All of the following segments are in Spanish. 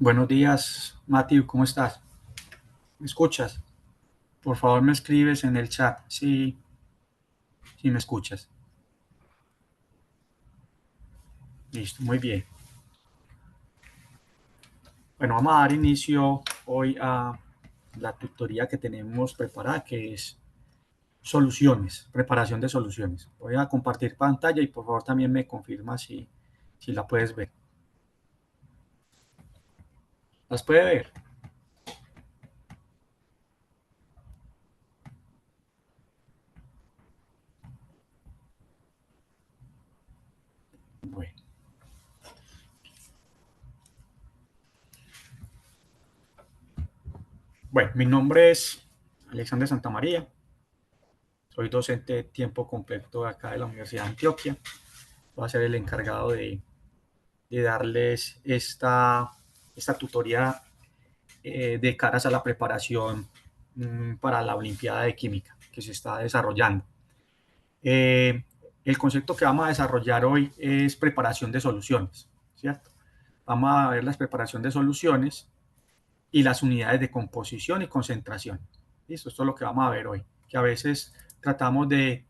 Buenos días, Matthew, ¿cómo estás? ¿Me escuchas? Por favor, me escribes en el chat si me escuchas. Listo, muy bien. Bueno, vamos a dar inicio hoy a la tutoría que tenemos preparada, que es soluciones, preparación de soluciones. Voy a compartir pantalla y por favor también me confirma si la puedes ver. ¿Las puede ver? Bueno, bueno, mi nombre es Alexander Santamaría. Soy docente de tiempo completo acá de la Universidad de Antioquia. Voy a ser el encargado de darles esta tutoría de caras a la preparación para la Olimpiada de Química que se está desarrollando. Eh, el concepto que vamos a desarrollar hoy es preparación de soluciones, ¿cierto? Vamos a ver la preparación de soluciones y las unidades de composición y concentración. ¿Listo? Esto es lo que vamos a ver hoy, que a veces tratamos de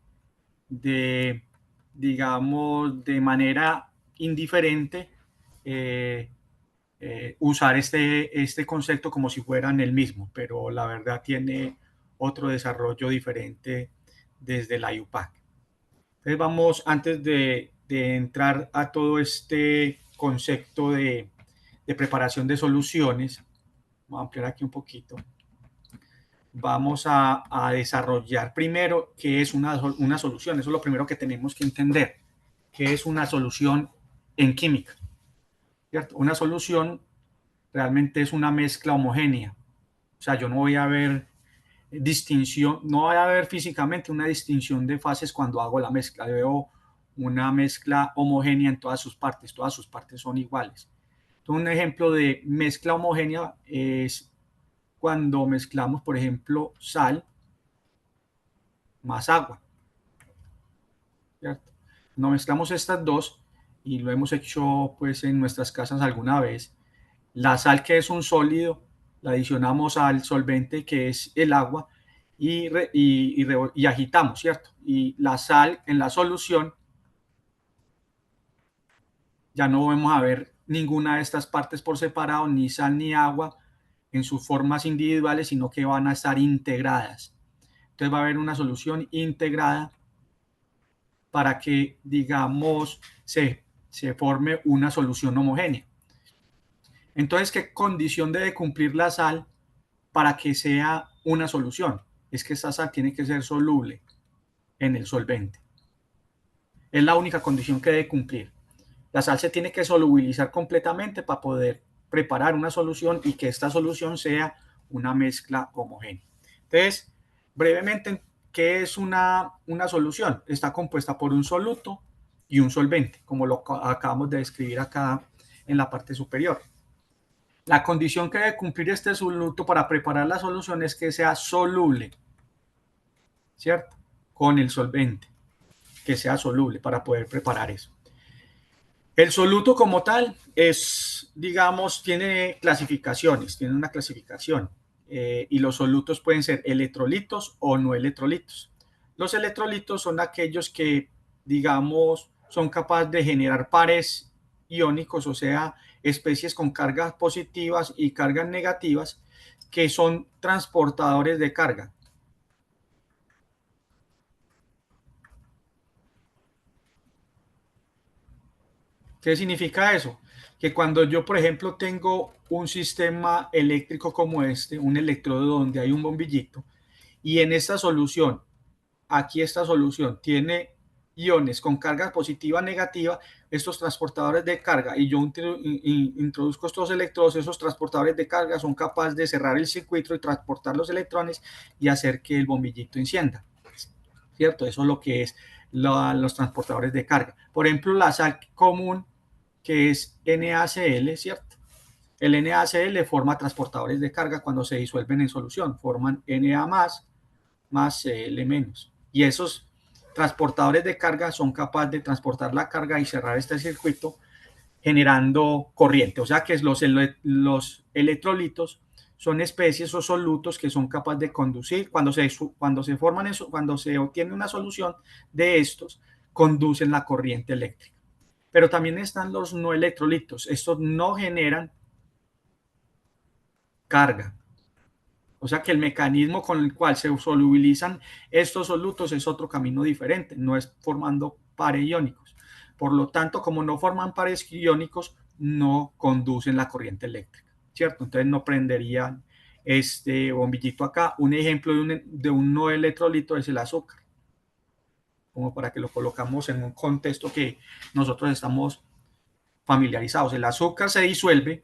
digamos, de manera indiferente usar este concepto como si fueran el mismo, pero la verdad tiene otro desarrollo diferente desde la IUPAC. Entonces vamos, antes de entrar a todo este concepto de preparación de soluciones, vamos a ampliar aquí un poquito, vamos a desarrollar primero qué es una solución. Eso es lo primero que tenemos que entender, qué es una solución en química, ¿cierto? Una solución realmente es una mezcla homogénea. O sea, yo no voy a ver distinción, no voy a ver físicamente una distinción de fases cuando hago la mezcla. Veo una mezcla homogénea en todas sus partes son iguales. Entonces, un ejemplo de mezcla homogénea es cuando mezclamos, por ejemplo, sal más agua, ¿cierto? No mezclamos estas dos y lo hemos hecho pues en nuestras casas alguna vez. La sal, que es un sólido, la adicionamos al solvente, que es el agua, y agitamos, ¿cierto? Y la sal en la solución ya no vamos a ver ninguna de estas partes por separado, ni sal ni agua en sus formas individuales, sino que van a estar integradas. Entonces va a haber una solución integrada para que, digamos, se forme una solución homogénea. Entonces, ¿qué condición debe cumplir la sal para que sea una solución? Es que esta sal tiene que ser soluble en el solvente. Es la única condición que debe cumplir. La sal se tiene que solubilizar completamente para poder preparar una solución y que esta solución sea una mezcla homogénea. Entonces, brevemente, ¿qué es una solución? Está compuesta por un soluto y un solvente, como lo acabamos de describir acá en la parte superior. La condición que debe cumplir este soluto para preparar la solución es que sea soluble, ¿cierto? Con el solvente, que sea soluble para poder preparar eso. El soluto como tal es, digamos, tiene clasificaciones, tiene una clasificación y los solutos pueden ser electrolitos o no electrolitos. Los electrolitos son aquellos que, digamos, son capaces de generar pares iónicos, o sea, especies con cargas positivas y cargas negativas que son transportadores de carga. ¿Qué significa eso? Que cuando yo, por ejemplo, tengo un sistema eléctrico como este, un electrodo donde hay un bombillito, y en esta solución, aquí esta solución tiene iones con carga positiva negativa, estos transportadores de carga, y yo introduzco estos electrodos, esos transportadores de carga son capaces de cerrar el circuito y transportar los electrones y hacer que el bombillito encienda, ¿cierto? Eso es lo que es los transportadores de carga. Por ejemplo, la sal común, que es NaCl, ¿cierto? El NaCl forma transportadores de carga cuando se disuelven en solución, forman Na más Cl menos. Y esos transportadores de carga son capaces de transportar la carga y cerrar este circuito generando corriente. O sea que los electrolitos son especies o solutos que son capaces de conducir, cuando se forman eso, cuando se obtiene una solución de estos, conducen la corriente eléctrica. Pero también están los no electrolitos. Estos no generan carga. O sea que el mecanismo con el cual se solubilizan estos solutos es otro camino diferente, no es formando pares iónicos. Por lo tanto, como no forman pares iónicos, no conducen la corriente eléctrica, ¿cierto? Entonces no prenderían este bombillito acá. Un ejemplo de un no electrolito es el azúcar, como para que lo colocamos en un contexto que nosotros estamos familiarizados. El azúcar se disuelve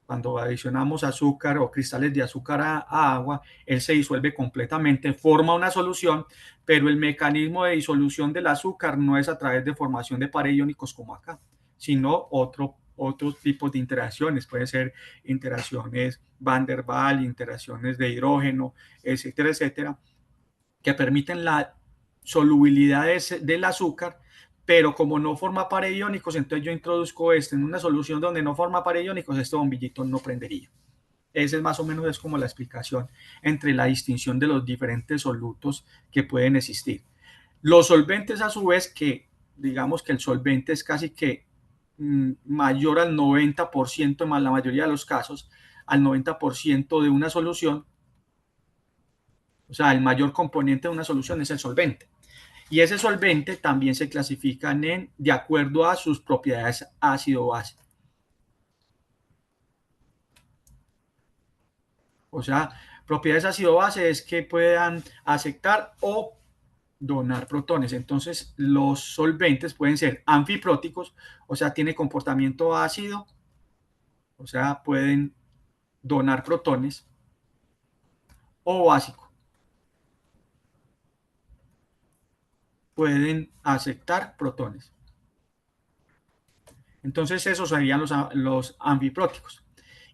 cuando adicionamos azúcar o cristales de azúcar a agua, él se disuelve completamente, forma una solución, pero el mecanismo de disolución del azúcar no es a través de formación de pares iónicos como acá, sino otros tipos de interacciones. Puede ser interacciones Van der Waals, interacciones de hidrógeno, etcétera, etcétera, que permiten la solubilidad del azúcar, pero como no forma pares iónicos, entonces yo introduzco en una solución donde no forma pares iónicos, este bombillito no prendería. Esa es más o menos es como la explicación entre la distinción de los diferentes solutos que pueden existir. Los solventes a su vez, que digamos que el solvente es casi que mayor al 90%, más la mayoría de los casos, al 90% de una solución, o sea, el mayor componente de una solución es el solvente. Y ese solvente también se clasifican de acuerdo a sus propiedades ácido-base. O sea, propiedades ácido-base es que puedan aceptar o donar protones. Entonces, los solventes pueden ser anfipróticos, o sea, tiene comportamiento ácido, o sea, pueden donar protones, o básico, pueden aceptar protones. Entonces, esos serían los anfipróticos.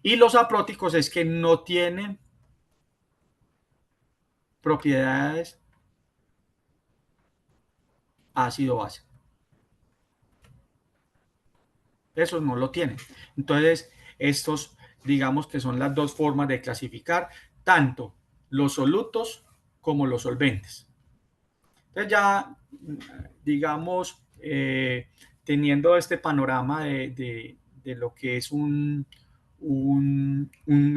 Y los apróticos es que no tienen propiedades ácido-base. Esos no lo tienen. Entonces, estos, digamos que son las dos formas de clasificar tanto los solutos como los solventes. Entonces, ya, digamos, teniendo este panorama de lo que es una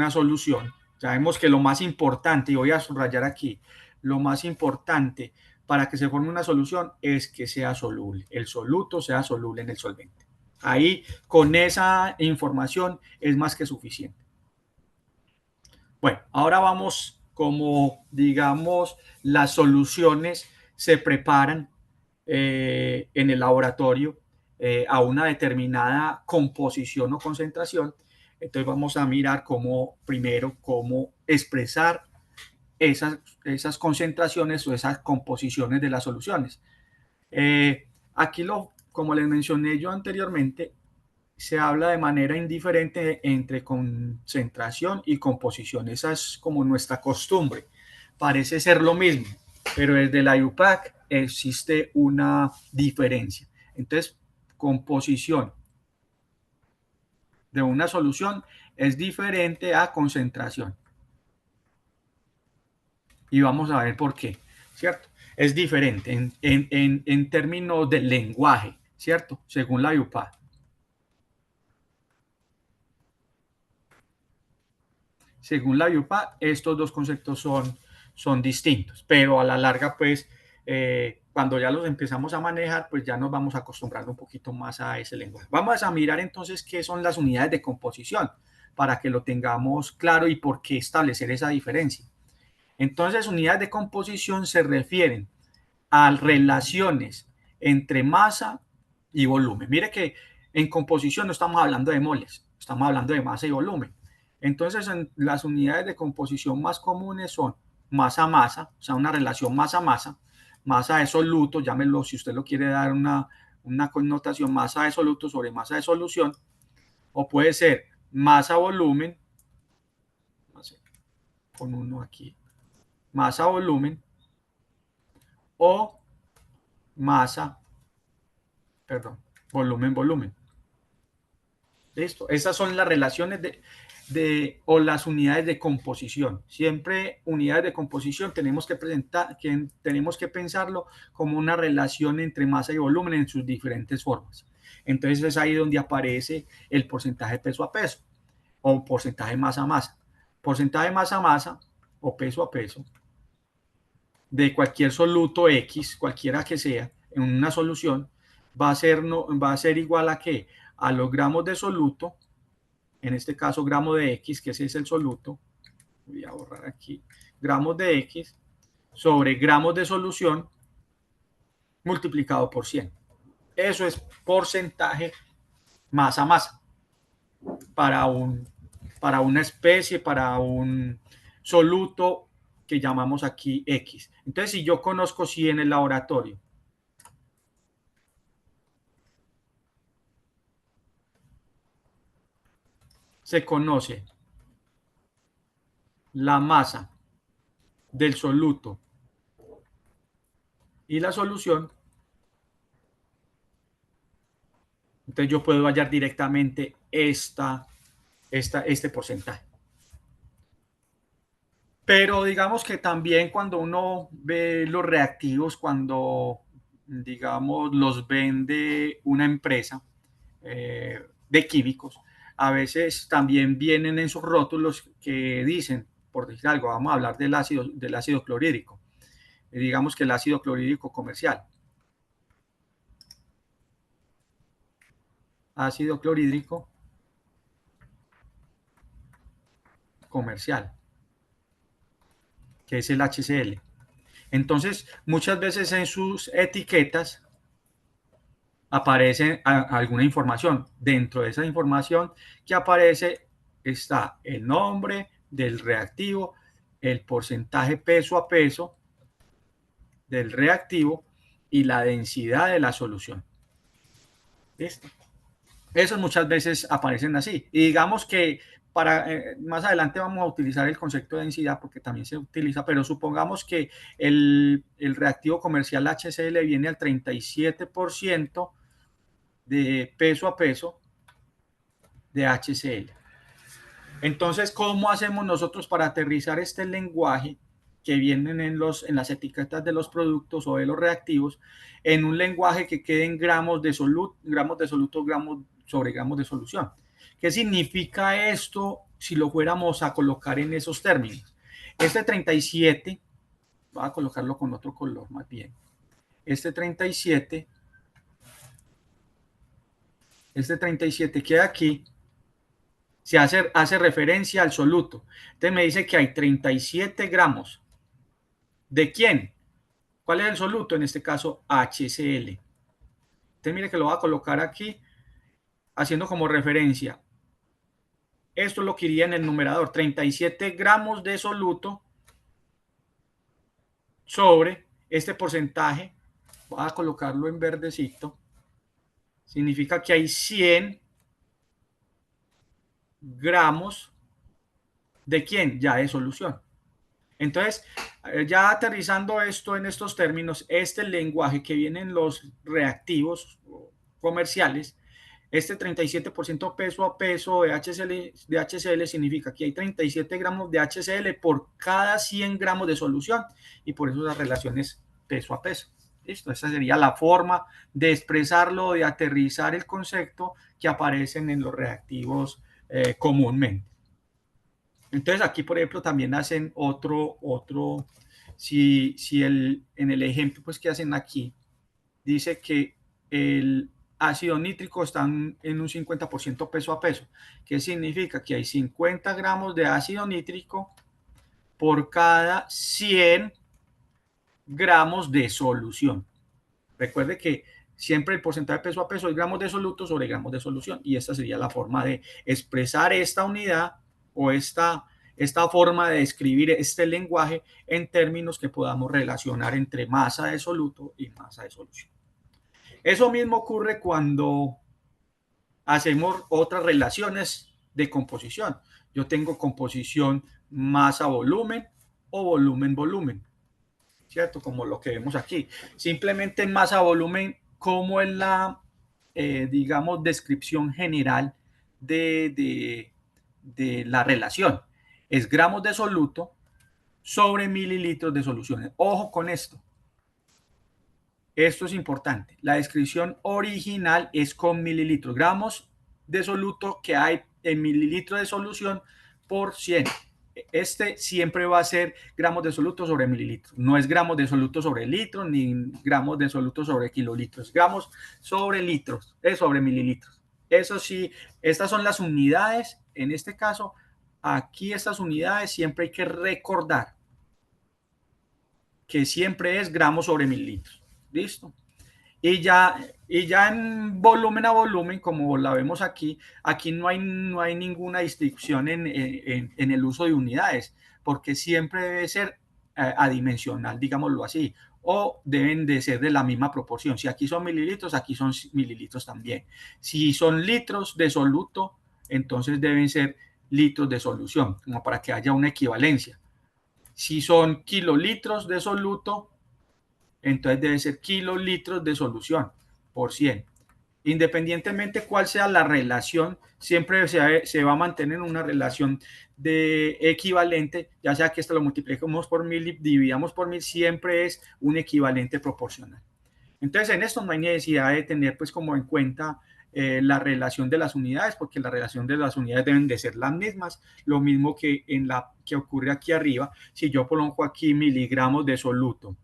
solución, sabemos que lo más importante, y voy a subrayar aquí, lo más importante para que se forme una solución es que sea soluble, el soluto sea soluble en el solvente. Ahí, con esa información, es más que suficiente. Bueno, ahora vamos como, digamos, las soluciones se preparan en el laboratorio a una determinada composición o concentración. Entonces vamos a mirar primero, cómo expresar esas concentraciones o esas composiciones de las soluciones. Aquí, como les mencioné yo anteriormente, se habla de manera indiferente entre concentración y composición. Esa es como nuestra costumbre. Parece ser lo mismo, pero desde la IUPAC existe una diferencia. Entonces, composición de una solución es diferente a concentración. Y vamos a ver por qué, ¿cierto? Es diferente en términos de lenguaje, ¿cierto? Según la IUPAC. Según la IUPAC, estos dos conceptos son distintos, pero a la larga, pues, cuando ya los empezamos a manejar, pues ya nos vamos acostumbrando un poquito más a ese lenguaje. Vamos a mirar entonces qué son las unidades de composición, para que lo tengamos claro y por qué establecer esa diferencia. Entonces, unidades de composición se refieren a relaciones entre masa y volumen. Mire que en composición no estamos hablando de moles, estamos hablando de masa y volumen. Entonces, las unidades de composición más comunes son masa-masa, o sea, una relación masa-masa, masa de soluto, llámelo si usted lo quiere dar una connotación, masa de soluto sobre masa de solución, o puede ser masa-volumen, con uno aquí, masa-volumen, o masa, perdón, volumen-volumen. ¿Listo? Esas son las relaciones o las unidades de composición. Siempre unidades de composición tenemos tenemos que pensarlo como una relación entre masa y volumen en sus diferentes formas. Entonces es ahí donde aparece el porcentaje peso a peso o porcentaje masa a masa. Porcentaje masa a masa o peso a peso de cualquier soluto X, cualquiera que sea, en una solución, va a ser igual a ¿qué? A los gramos de soluto, en este caso gramo de X, que ese es el soluto, voy a borrar aquí, gramos de X sobre gramos de solución multiplicado por 100. Eso es porcentaje masa a masa para, para una especie, para un soluto que llamamos aquí X. Entonces, si yo conozco si en el laboratorio se conoce la masa del soluto y la solución, entonces yo puedo hallar directamente este porcentaje. Pero digamos que también cuando uno ve los reactivos, cuando digamos los vende una empresa de químicos, a veces también vienen en sus rótulos que dicen, por decir algo, vamos a hablar del ácido clorhídrico, digamos que el ácido clorhídrico comercial. Ácido clorhídrico comercial, que es el HCl. Entonces, muchas veces en sus etiquetas aparece alguna información. Dentro de esa información que aparece está el nombre del reactivo, el porcentaje peso a peso del reactivo y la densidad de la solución. ¿Listo? Esos muchas veces aparecen así. Y digamos que más adelante vamos a utilizar el concepto de densidad porque también se utiliza, pero supongamos que el reactivo comercial HCl viene al 37% de peso a peso de HCl. Entonces, ¿cómo hacemos nosotros para aterrizar este lenguaje que vienen en las etiquetas de los productos o de los reactivos en un lenguaje que quede en gramos de soluto, gramos sobre gramos de solución? ¿Qué significa esto si lo fuéramos a colocar en esos términos? Este 37, voy a colocarlo con otro color más bien. Este 37 queda aquí, se hace referencia al soluto. Entonces me dice que hay 37 gramos. ¿De quién? ¿Cuál es el soluto? En este caso, HCl. Entonces mire que lo voy a colocar aquí, haciendo como referencia. Esto lo que iría en el numerador, 37 gramos de soluto sobre este porcentaje. Voy a colocarlo en verdecito. Significa que hay 100 gramos de quién, ya de solución. Entonces, ya aterrizando esto en estos términos, este lenguaje que viene en los reactivos comerciales, este 37% peso a peso de HCl significa que hay 37 gramos de HCl por cada 100 gramos de solución y por eso las relaciones peso a peso. ¿Listo? Esa sería la forma de expresarlo, de aterrizar el concepto que aparecen en los reactivos comúnmente. Entonces aquí, por ejemplo, también hacen en el ejemplo pues, que hacen aquí, dice que el ácido nítrico está en un 50% peso a peso. ¿Qué significa? Que hay 50 gramos de ácido nítrico por cada 100 gramos de solución. Recuerde que siempre el porcentaje de peso a peso es gramos de soluto sobre gramos de solución. Y esta sería la forma de expresar esta unidad o esta forma de describir este lenguaje en términos que podamos relacionar entre masa de soluto y masa de solución. Eso mismo ocurre cuando hacemos otras relaciones de composición. Yo tengo composición masa-volumen o volumen-volumen, ¿cierto? Como lo que vemos aquí. Simplemente en masa-volumen, como en la, digamos, descripción general de la relación. Es gramos de soluto sobre mililitros de solución. Ojo con esto. Esto es importante. La descripción original es con mililitros. Gramos de soluto que hay en mililitros de solución por 100. Este siempre va a ser gramos de soluto sobre mililitros. No es gramos de soluto sobre litros ni gramos de soluto sobre kilolitros. Gramos sobre litros, es sobre mililitros. Eso sí, estas son las unidades. En este caso, aquí estas unidades siempre hay que recordar que siempre es gramos sobre mililitros. ¿Listo? Y ya en volumen a volumen, como la vemos aquí, aquí no hay ninguna distinción en el uso de unidades, porque siempre debe ser adimensional, digámoslo así, o deben de ser de la misma proporción. Si aquí son mililitros, aquí son mililitros también. Si son litros de soluto, entonces deben ser litros de solución, como para que haya una equivalencia. Si son kilolitros de soluto, entonces debe ser kilolitros de solución por 100. Independientemente cuál sea la relación, siempre se va a mantener una relación de equivalente, ya sea que esto lo multipliquemos por 1000 y dividamos por 1000, siempre es un equivalente proporcional. Entonces en esto no hay necesidad de tener pues como en cuenta la relación de las unidades, porque la relación de las unidades deben de ser las mismas, lo mismo que en la que ocurre aquí arriba. Si yo coloco aquí miligramos de soluto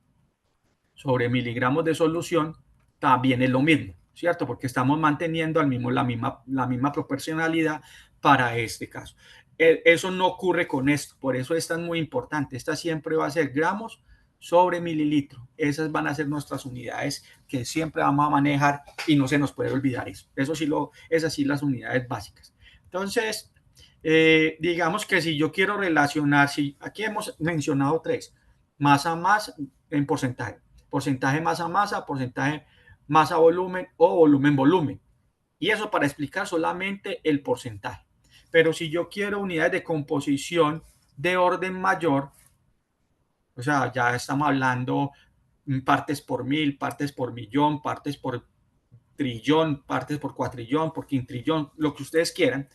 sobre miligramos de solución, también es lo mismo, ¿cierto? Porque estamos manteniendo al mismo, la misma proporcionalidad para este caso. Eso no ocurre con esto, por eso esta es muy importante. Esta siempre va a ser gramos sobre mililitro. Esas van a ser nuestras unidades que siempre vamos a manejar y no se nos puede olvidar eso. Eso sí, esas sí las unidades básicas. Entonces, digamos que si yo quiero relacionar, si aquí hemos mencionado tres, masa más en porcentaje. Porcentaje masa-masa, porcentaje masa-volumen o volumen-volumen. Y eso para explicar solamente el porcentaje. Pero si yo quiero unidades de composición de orden mayor, o sea, ya estamos hablando partes por mil, partes por millón, partes por trillón, partes por cuatrillón, por quintrillón, lo que ustedes quieran.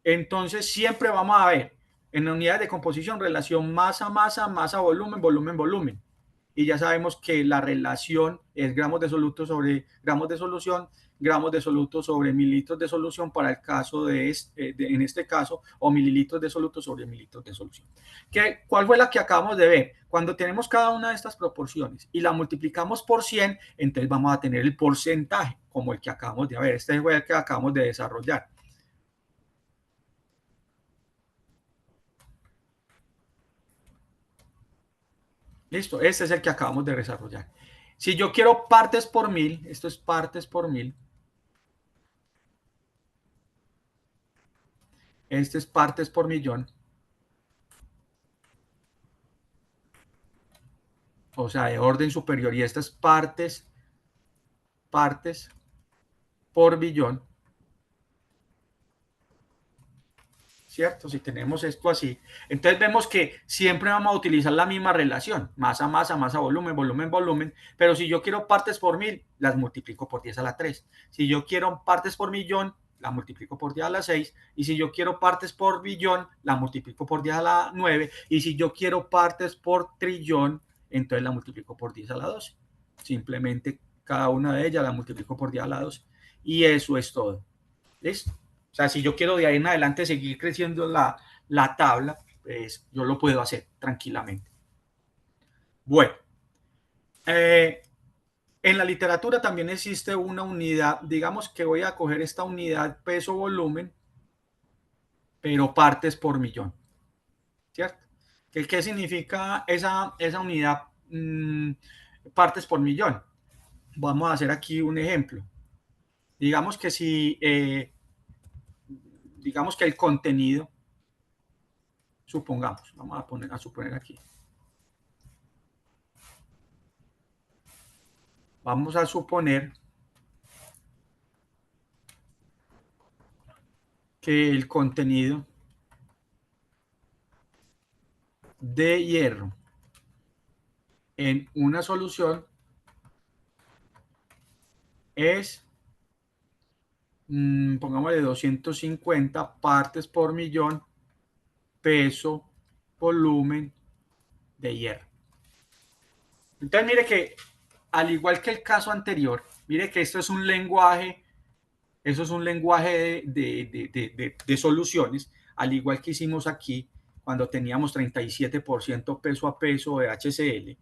Entonces siempre vamos a ver en la unidad de composición relación masa-masa, masa-volumen, volumen-volumen. Y ya sabemos que la relación es gramos de soluto sobre gramos de solución, gramos de soluto sobre mililitros de solución para el caso en este caso, o mililitros de soluto sobre mililitros de solución. ¿Cuál fue la que acabamos de ver? Cuando tenemos cada una de estas proporciones y la multiplicamos por 100, entonces vamos a tener el porcentaje, como el que acabamos de ver. Este fue el que acabamos de desarrollar. Listo, este es el que acabamos de desarrollar. Si yo quiero partes por mil, esto es partes por mil. Este es partes por millón. O sea, de orden superior. Y estas partes por billón. ¿Cierto? Si tenemos esto así. Entonces vemos que siempre vamos a utilizar la misma relación. Masa, volumen, volumen. Pero si yo quiero partes por mil, las multiplico por 10 a la 3. Si yo quiero partes por millón, la multiplico por 10 a la 6. Y si yo quiero partes por billón, la multiplico por 10 a la 9. Y si yo quiero partes por trillón, entonces la multiplico por 10 a la 12. Simplemente cada una de ellas la multiplico por 10 a la 12. Y eso es todo. ¿Listo? O sea, si yo quiero de ahí en adelante seguir creciendo la tabla, pues yo lo puedo hacer tranquilamente. Bueno, en la literatura también existe una unidad, digamos que voy a coger esta unidad peso-volumen, pero partes por millón, ¿cierto? ¿Qué significa esa unidad partes por millón? Vamos a hacer aquí un ejemplo. Digamos que si, digamos que el contenido, supongamos, vamos a suponer aquí. Vamos a suponer que el contenido de hierro en una solución es pongámosle 250 partes por millón, peso, volumen de hierro. Entonces mire que al igual que el caso anterior, mire que esto es un lenguaje, eso es un lenguaje de soluciones, al igual que hicimos aquí cuando teníamos 37% peso a peso de HCl.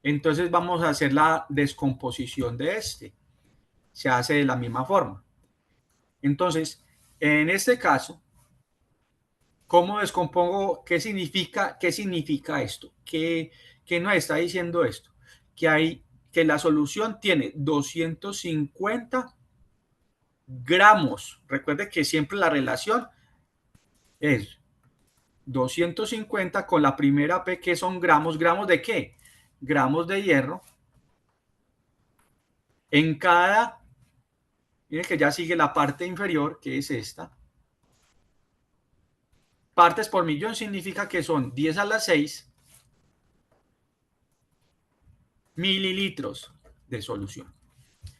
Entonces vamos a hacer la descomposición de este. Se hace de la misma forma. Entonces, en este caso, ¿cómo descompongo? ¿Qué significa esto? ¿Qué nos está diciendo esto? Que la solución tiene 250 gramos. Recuerde que siempre la relación es 250 con la primera P, que son gramos. ¿Gramos de qué? Gramos de hierro. En cada, miren que ya sigue la parte inferior, que es esta. Partes por millón significa que son 10 a la 6 mililitros de solución.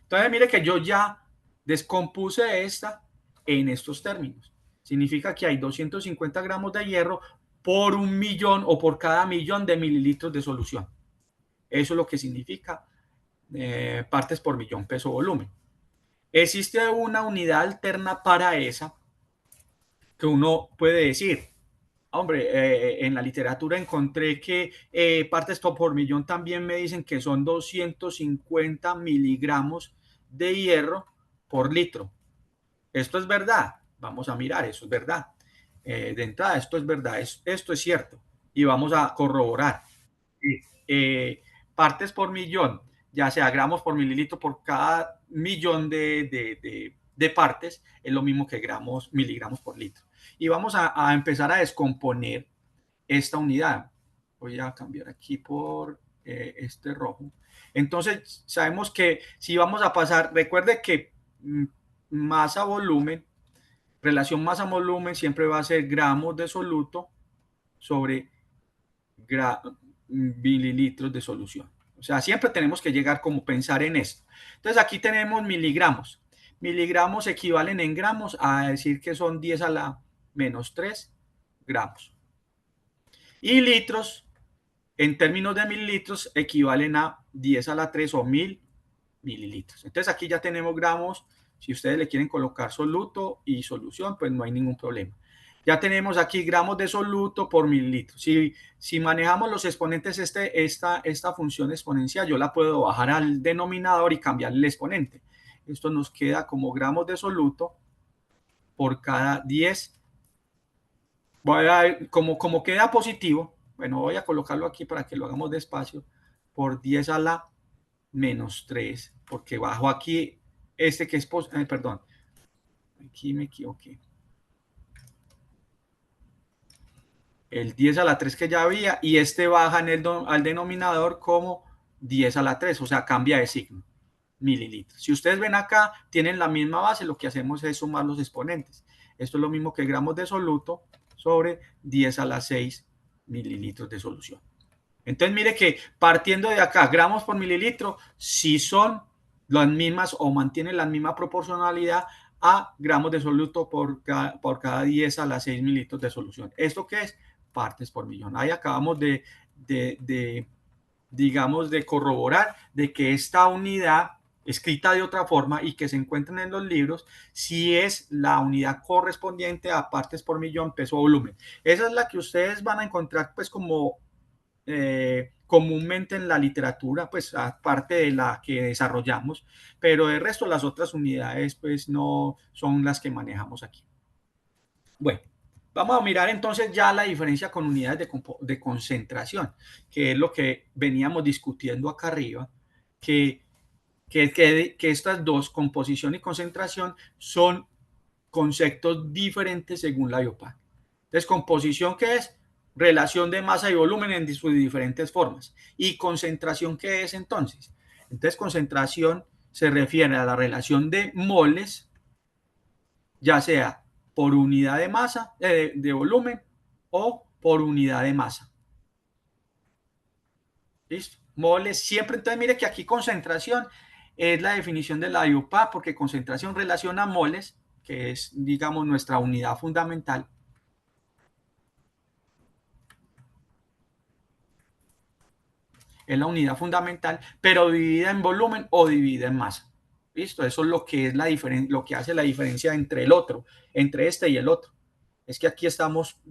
Entonces, mire que yo ya descompuse esta en estos términos. Significa que hay 250 gramos de hierro por 1.000.000 o por cada millón de mililitros de solución. Eso es lo que significa partes por millón, peso, volumen. Existe una unidad alterna para esa que uno puede decir, hombre, en la literatura encontré que partes por millón también me dicen que son 250 miligramos de hierro por litro. ¿Esto es verdad? Vamos a mirar, eso es verdad. De entrada, esto es verdad, esto es cierto. Y vamos a corroborar. Eh, partes por millón, ya sea gramos por mililitro por cada millón de partes, es lo mismo que gramos, miligramos por litro. Y vamos a empezar a descomponer esta unidad. Voy a cambiar aquí por este rojo. Entonces, sabemos que si vamos a pasar, recuerde que masa-volumen, relación masa-volumen siempre va a ser gramos de soluto sobre mililitros de solución. O sea, siempre tenemos que llegar como pensar en esto. Entonces, aquí tenemos miligramos. Miligramos equivalen en gramos a decir que son 10 a la menos 3 gramos. Y litros, en términos de mililitros, equivalen a 10 a la 3 o 1000 mililitros. Entonces, aquí ya tenemos gramos. Si ustedes le quieren colocar soluto y solución, pues no hay ningún problema. Ya tenemos aquí gramos de soluto por mililitro. Si manejamos los exponentes, esta función exponencial, yo la puedo bajar al denominador y cambiar el exponente. Esto nos queda como gramos de soluto por cada 10. Como queda positivo, bueno, voy a colocarlo aquí para que lo hagamos despacio, por 10 a la menos 3, porque bajo aquí este que es, perdón, aquí me equivoqué. El 10 a la 3 que ya había y este baja al denominador como 10 a la 3, o sea, cambia de signo, mililitros. Si ustedes ven acá, tienen la misma base, lo que hacemos es sumar los exponentes. Esto es lo mismo que gramos de soluto sobre 10 a la 6 mililitros de solución. Entonces, mire que partiendo de acá, gramos por mililitro, si son las mismas o mantienen la misma proporcionalidad a gramos de soluto por cada 10 a la 6 mililitros de solución. ¿Esto qué es? Partes por millón. Ahí acabamos digamos, de corroborar de que esta unidad escrita de otra forma y que se encuentran en los libros, si es la unidad correspondiente a partes por millón, peso, volumen. Esa es la que ustedes van a encontrar pues como comúnmente en la literatura, pues aparte de la que desarrollamos, pero de resto las otras unidades pues no son las que manejamos aquí. Bueno, vamos a mirar entonces ya la diferencia con unidades de concentración, que es lo que veníamos discutiendo acá arriba, que estas dos, composición y concentración, son conceptos diferentes según la IOPAC. Entonces, composición, ¿qué es? Relación de masa y volumen en sus diferentes formas. ¿Y concentración qué es entonces? Entonces, concentración se refiere a la relación de moles, ya sea por unidad de masa, de volumen o por unidad de masa. ¿Listo? Moles siempre, entonces mire que aquí concentración es la definición de la IUPAC, porque concentración relaciona moles, que es, digamos, nuestra unidad fundamental. Es la unidad fundamental, pero dividida en volumen o dividida en masa. ¿Listo? Eso es lo que es la lo que hace la diferencia entre el otro, entre este y el otro. Es que aquí estamos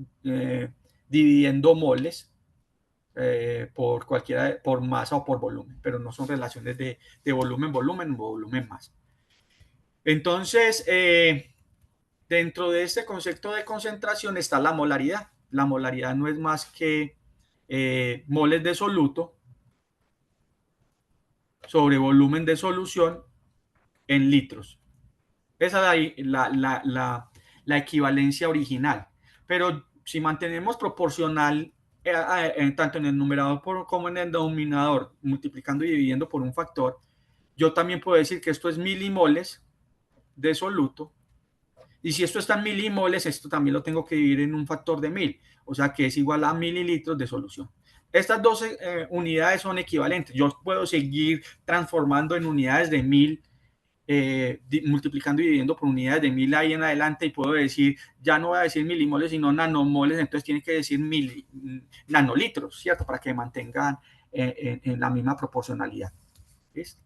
dividiendo moles por cualquiera, por masa o por volumen, pero no son relaciones de volumen, volumen, volumen, masa. Entonces, dentro de este concepto de concentración está la molaridad. La molaridad no es más que moles de soluto sobre volumen de solución en litros. Esa es la equivalencia original. Pero si mantenemos proporcional tanto en el numerador como en el denominador, multiplicando y dividiendo por un factor, yo también puedo decir que esto es milimoles de soluto. Y si esto está en milimoles, esto también lo tengo que dividir en un factor de 1000. O sea que es igual a mililitros de solución. Estas dos unidades son equivalentes. Yo puedo seguir transformando en unidades de 1000 multiplicando y dividiendo por unidades de 1000 ahí en adelante y puedo decir, ya no voy a decir milimoles, sino nanomoles, entonces tiene que decir nanolitros, ¿cierto? Para que mantengan en la misma proporcionalidad. ¿Listo?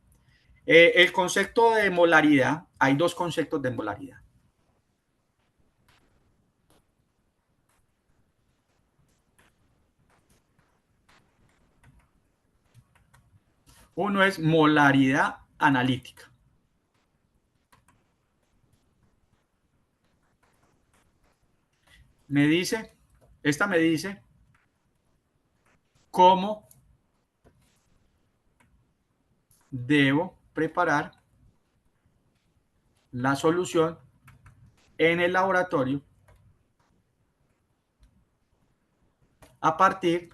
El concepto de molaridad, hay dos conceptos de molaridad. Uno es molaridad analítica. Esta me dice cómo debo preparar la solución en el laboratorio a partir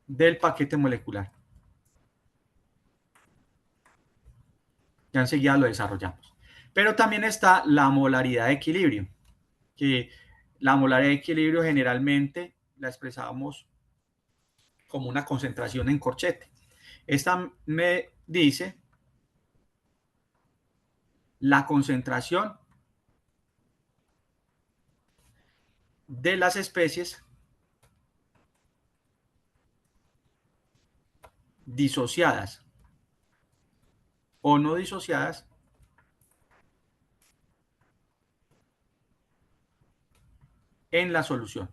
del paquete molecular. Ya enseguida lo desarrollamos. Pero también está la molaridad de equilibrio, que la molaridad de equilibrio generalmente la expresamos como una concentración en corchete. Esta me dice la concentración de las especies disociadas o no disociadas en la solución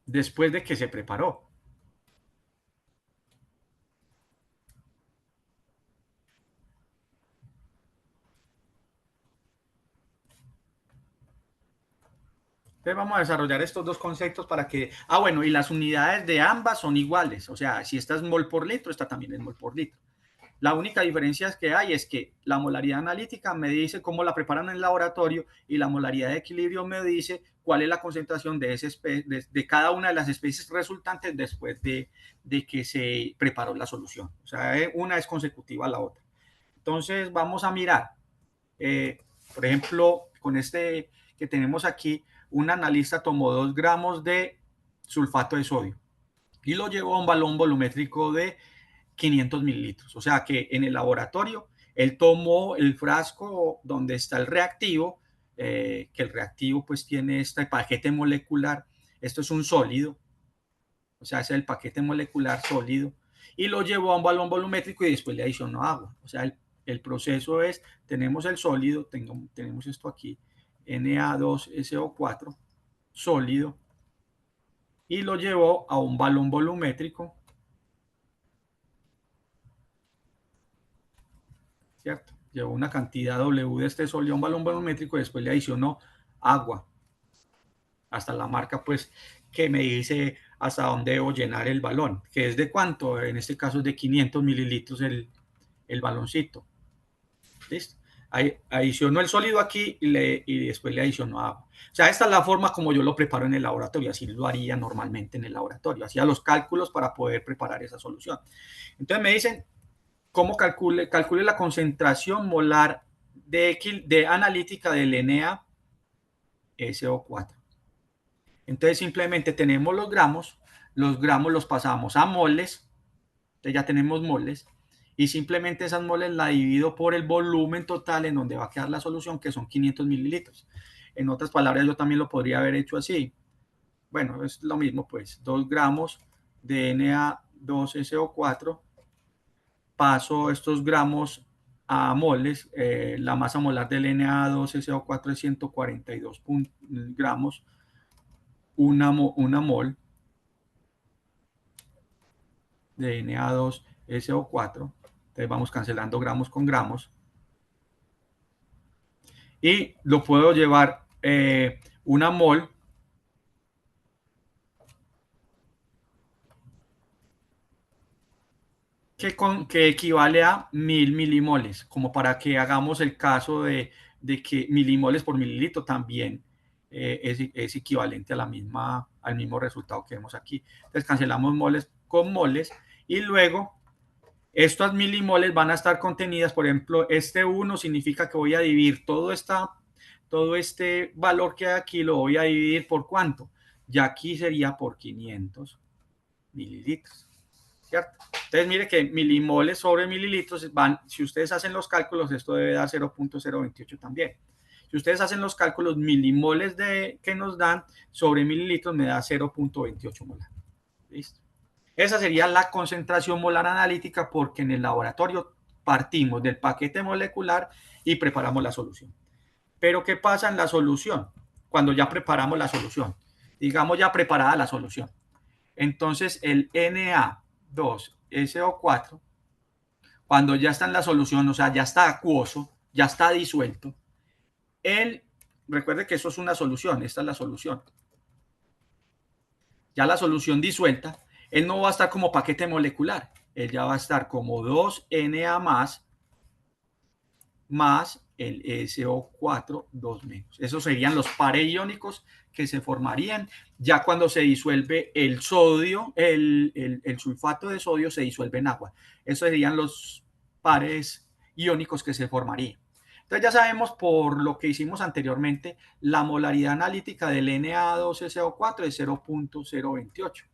después de que se preparó. Entonces vamos a desarrollar estos dos conceptos para que... bueno, y las unidades de ambas son iguales. O sea, si esta es mol por litro, esta también es mol por litro. La única diferencia que hay es que la molaridad analítica me dice cómo la preparan en el laboratorio y la molaridad de equilibrio me dice cuál es la concentración de cada una de las especies resultantes después de que se preparó la solución. O sea, una es consecutiva a la otra. Entonces vamos a mirar, por ejemplo, con este que tenemos aquí, un analista tomó 2 gramos de sulfato de sodio y lo llevó a un balón volumétrico de 500 mililitros. O sea que en el laboratorio él tomó el frasco donde está el reactivo, que el reactivo pues tiene este paquete molecular, esto es un sólido, o sea es el paquete molecular sólido, y lo llevó a un balón volumétrico y después le adicionó agua. O sea, el proceso es, tenemos el sólido, tenemos esto aquí, Na2SO4, sólido, y lo llevó a un balón volumétrico, ¿cierto? Llevó una cantidad W de este sólido a un balón volumétrico y después le adicionó agua, hasta la marca, pues, que me dice hasta dónde debo llenar el balón, que es de cuánto, en este caso es de 500 mililitros el baloncito. ¿Listo? Adicionó el sólido aquí y después le adicionó agua. O sea, esta es la forma como yo lo preparo en el laboratorio, así lo haría normalmente en el laboratorio, hacía los cálculos para poder preparar esa solución. Entonces me dicen, ¿cómo calcule la concentración molar de analítica del NaSO4? Entonces simplemente tenemos los gramos los pasamos a moles Entonces ya tenemos moles y simplemente esas moles la divido por el volumen total en donde va a quedar la solución, que son 500 mililitros. En otras palabras, yo también lo podría haber hecho así. Bueno, es lo mismo, pues 2 gramos de Na2SO4, paso estos gramos a moles, la masa molar del Na2SO4 es 142 gramos, una mol de Na2SO4, entonces vamos cancelando gramos con gramos, y lo puedo llevar una mol que equivale a 1000 milimoles, como para que hagamos el caso de que milimoles por mililitro también es equivalente a al mismo resultado que vemos aquí. Entonces cancelamos moles con moles y luego estas milimoles van a estar contenidas, por ejemplo, este 1 significa que voy a dividir todo este valor que hay aquí, lo voy a dividir por ¿cuánto? Ya aquí sería por 500 mililitros. ¿Cierto? Entonces, mire que milimoles sobre mililitros van, si ustedes hacen los cálculos, esto debe dar 0.028 también. Si ustedes hacen los cálculos, milimoles que nos dan sobre mililitros me da 0.28 molar. ¿Listo? Esa sería la concentración molar analítica porque en el laboratorio partimos del paquete molecular y preparamos la solución. Pero ¿qué pasa en la solución? Cuando ya preparamos la solución. Digamos ya preparada la solución. Entonces el Na2SO4, cuando ya está en la solución, o sea, ya está acuoso, ya está disuelto, recuerde que eso es una solución, esta es la solución. Ya la solución disuelta, él no va a estar como paquete molecular, él ya va a estar como 2Na más el SO4 2 menos. Esos serían los pares iónicos que se formarían ya cuando se disuelve el sodio, el sulfato de sodio se disuelve en agua. Esos serían los pares iónicos que se formarían. Entonces ya sabemos por lo que hicimos anteriormente, la molaridad analítica del Na2SO4 es 0.028,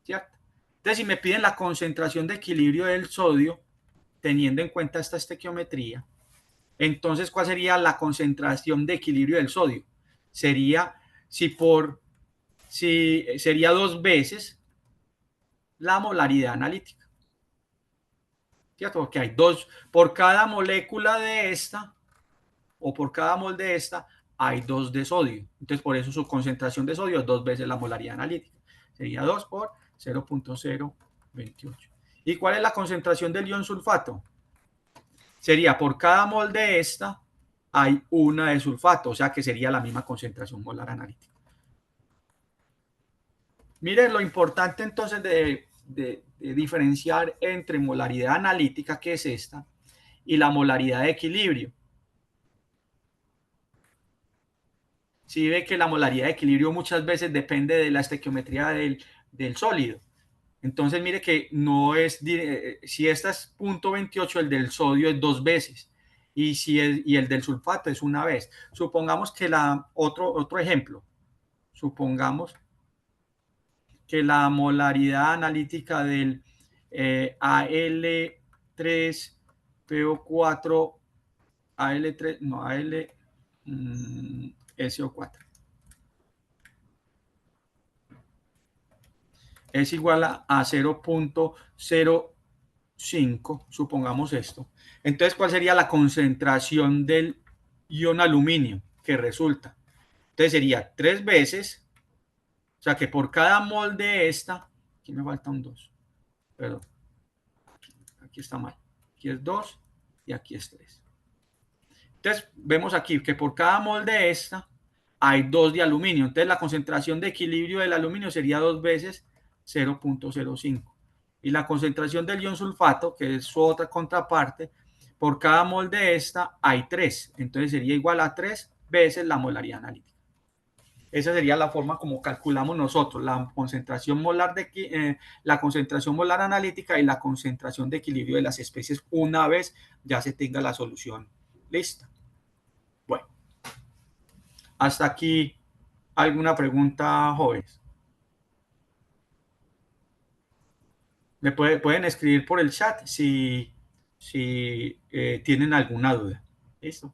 ¿cierto? Entonces si me piden la concentración de equilibrio del sodio, teniendo en cuenta esta estequiometría, entonces, ¿cuál sería la concentración de equilibrio del sodio? Sería sería 2 veces la molaridad analítica. ¿Cierto? Porque hay dos, por cada molécula de esta, o por cada mol de esta, hay 2 de sodio. Entonces, por eso su concentración de sodio es 2 veces la molaridad analítica. Sería 2 por 0.028. ¿Y cuál es la concentración del ion sulfato? Sería por cada mol de esta, hay una de sulfato, o sea que sería la misma concentración molar analítica. Miren lo importante entonces de diferenciar entre molaridad analítica, que es esta, y la molaridad de equilibrio. Si ve que la molaridad de equilibrio muchas veces depende de la estequiometría del sólido. Entonces mire que no es, si esta es 0.28, el del sodio es 2 veces. Y el del sulfato es una vez. Supongamos que otro ejemplo, supongamos que la molaridad analítica del Al3PO4, Al3, no, SO4, es igual a 0.05, supongamos esto. Entonces, ¿cuál sería la concentración del ion aluminio que resulta? Entonces sería 3 veces, o sea que por cada mol de esta, aquí me falta un 2, perdón, aquí está mal, aquí es 2 y aquí es 3. Entonces vemos aquí que por cada mol de esta hay 2 de aluminio. Entonces la concentración de equilibrio del aluminio sería 2 veces 0.05. Y la concentración del ion sulfato, que es su otra contraparte, por cada mol de esta hay 3. Entonces sería igual a 3 veces la molaridad analítica. Esa sería la forma como calculamos nosotros la concentración la concentración molar analítica y la concentración de equilibrio de las especies una vez ya se tenga la solución lista. Bueno, hasta aquí, ¿alguna pregunta, jóvenes? pueden escribir por el chat si tienen alguna duda. ¿Listo?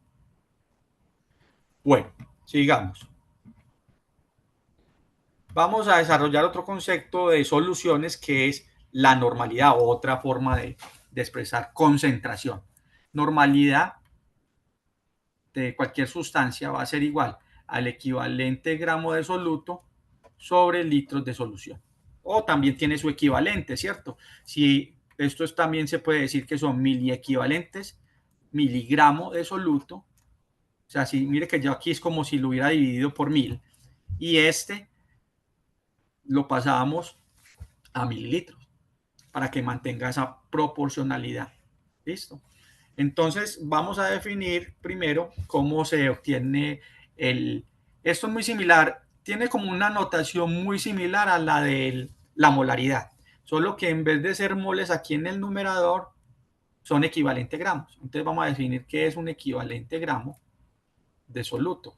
Bueno, sigamos. Vamos a desarrollar otro concepto de soluciones que es la normalidad, o otra forma de expresar concentración. Normalidad de cualquier sustancia va a ser igual al equivalente gramo de soluto sobre litros de solución. O también tiene su equivalente, ¿cierto? Si esto también se puede decir que son miliequivalentes, miligramo de soluto. O sea, si mire que yo aquí es como si lo hubiera dividido por 1000 y este lo pasábamos a mililitros para que mantenga esa proporcionalidad. ¿Listo? Entonces vamos a definir primero cómo se obtiene el... Esto es muy similar, tiene como una notación muy similar a la de la molaridad, solo que en vez de ser moles aquí en el numerador, son equivalente gramos. Entonces vamos a definir qué es un equivalente gramo de soluto.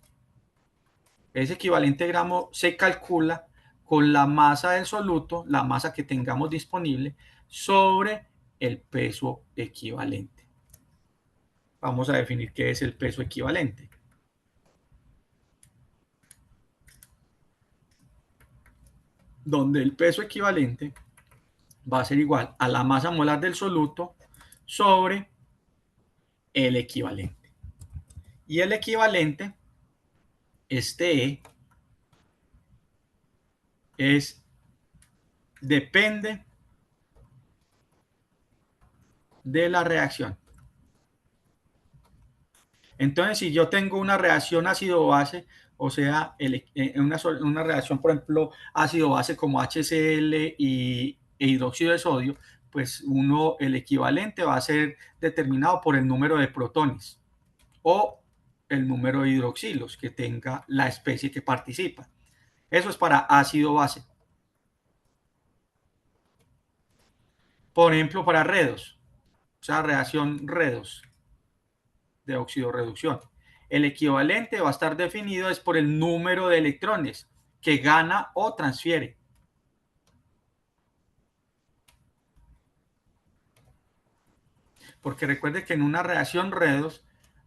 Ese equivalente gramo se calcula con la masa del soluto, la masa que tengamos disponible, sobre el peso equivalente. Vamos a definir qué es el peso equivalente. Donde el peso equivalente va a ser igual a la masa molar del soluto sobre el equivalente. Y el equivalente, este E, depende de la reacción. Entonces, si yo tengo una reacción ácido-base, o sea, una reacción, por ejemplo, ácido-base como HCl e hidróxido de sodio, pues el equivalente va a ser determinado por el número de protones o el número de hidroxilos que tenga la especie que participa. Eso es para ácido-base. Por ejemplo, para redos, o sea, reacción redos de oxidorreducción. El equivalente va a estar definido es por el número de electrones que gana o transfiere. Porque recuerde que en una reacción redos,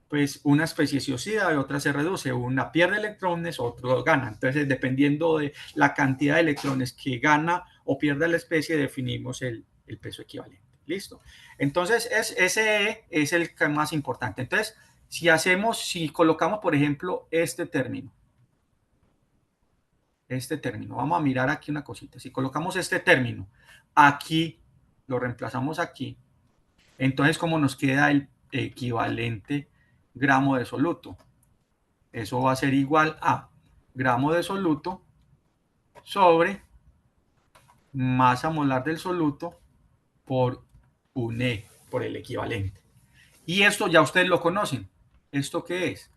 pues una especie se oxida y otra se reduce. Una pierde electrones, otro gana. Entonces, dependiendo de la cantidad de electrones que gana o pierde la especie, definimos el peso equivalente. ¿Listo? Entonces, ese es el más importante. Entonces, si colocamos, por ejemplo, este término, vamos a mirar aquí una cosita. Si colocamos este término aquí, lo reemplazamos aquí, entonces, ¿cómo nos queda el equivalente gramo de soluto? Eso va a ser igual a gramo de soluto sobre masa molar del soluto por un E, por el equivalente. Y esto ya ustedes lo conocen. ¿Esto qué es?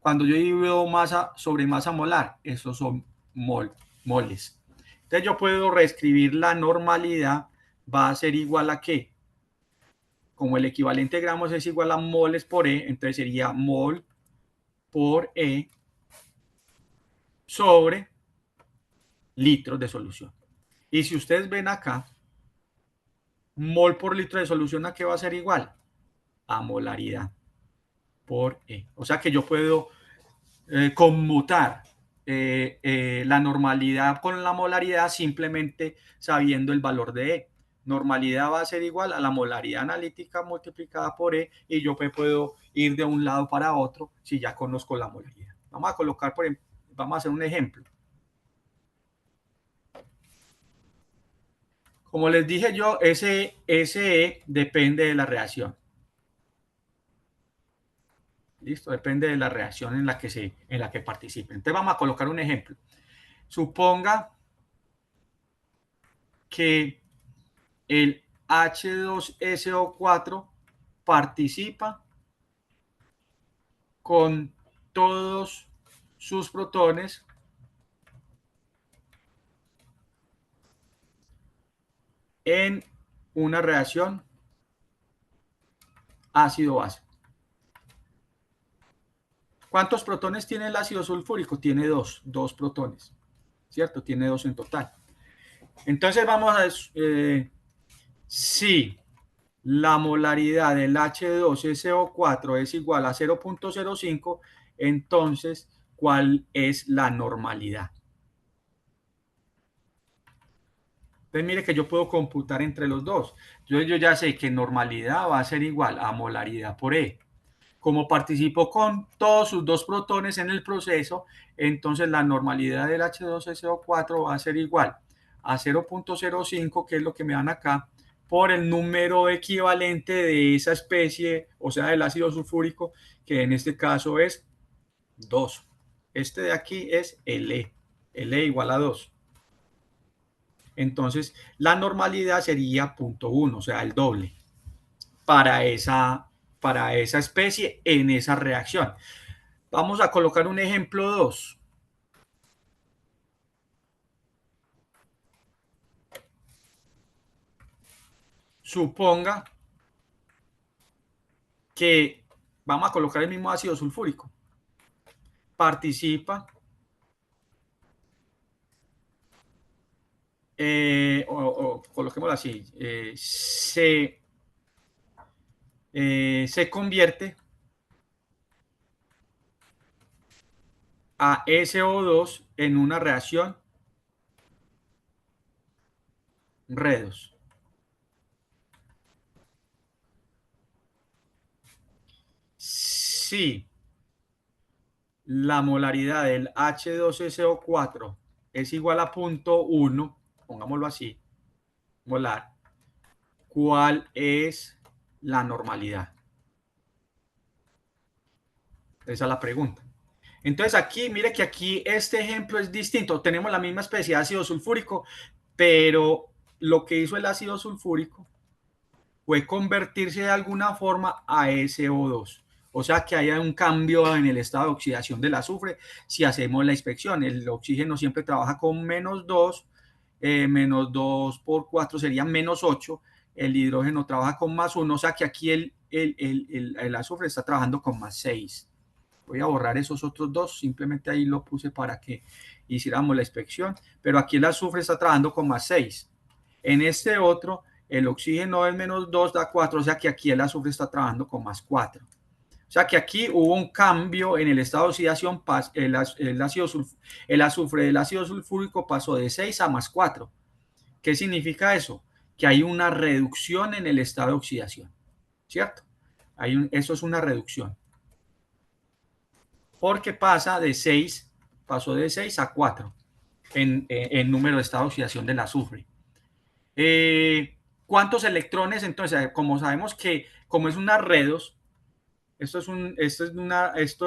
Cuando yo divido masa sobre masa molar, estos son moles. Entonces yo puedo reescribir la normalidad, va a ser igual a ¿qué? Como el equivalente de gramos es igual a moles por E, entonces sería mol por E sobre litros de solución. Y si ustedes ven acá, mol por litro de solución, ¿a qué va a ser igual? A molaridad por E. O sea que yo puedo conmutar la normalidad con la molaridad simplemente sabiendo el valor de E. Normalidad va a ser igual a la molaridad analítica multiplicada por E y yo puedo ir de un lado para otro si ya conozco la molaridad. Vamos a colocar, por ejemplo, vamos a hacer un ejemplo. Como les dije yo, ese E depende de la reacción. ¿Listo? Depende de la reacción en la que participe. Entonces vamos a colocar un ejemplo. Suponga que el H2SO4 participa con todos sus protones en una reacción ácido-base. ¿Cuántos protones tiene el ácido sulfúrico? Tiene dos protones, ¿cierto? Tiene 2 en total. Entonces vamos a Si la molaridad del H2SO4 es igual a 0.05, entonces, ¿cuál es la normalidad? Entonces, mire que yo puedo computar entre los dos. Yo ya sé que normalidad va a ser igual a molaridad por E. Como participo con todos sus dos protones en el proceso, entonces la normalidad del H2SO4 va a ser igual a 0.05, que es lo que me dan acá, por el número equivalente de esa especie, o sea, del ácido sulfúrico, que en este caso es 2. Este de aquí es el E igual a 2. Entonces, la normalidad sería 0.1, o sea, el doble para esa especie en esa reacción. Vamos a colocar un ejemplo 2. Suponga que vamos a colocar el mismo ácido sulfúrico. Participa, o coloquémoslo así, se convierte a SO2 en una reacción redox. Si la molaridad del H2SO4 es igual a 0.1, pongámoslo así, molar, ¿cuál es la normalidad? Esa es la pregunta. Entonces aquí, mire que aquí este ejemplo es distinto. Tenemos la misma especie de ácido sulfúrico, pero lo que hizo el ácido sulfúrico fue convertirse de alguna forma a SO2. O sea que haya un cambio en el estado de oxidación del azufre si hacemos la inspección. El oxígeno siempre trabaja con -2, -2 por 4 sería -8. El hidrógeno trabaja con +1, o sea que aquí el azufre está trabajando con +6. Voy a borrar esos otros dos, simplemente ahí lo puse para que hiciéramos la inspección, pero aquí el azufre está trabajando con +6. En este otro, el oxígeno es -2, da 4, o sea que aquí el azufre está trabajando con +4. O sea que aquí hubo un cambio en el estado de oxidación, el azufre del ácido sulfúrico pasó de 6 a +4. ¿Qué significa eso? Que hay una reducción en el estado de oxidación, ¿cierto? Eso es una reducción. Porque pasó de 6 a 4 en número de estado de oxidación del azufre. ¿Cuántos electrones? Entonces, como sabemos que como es una redox, esto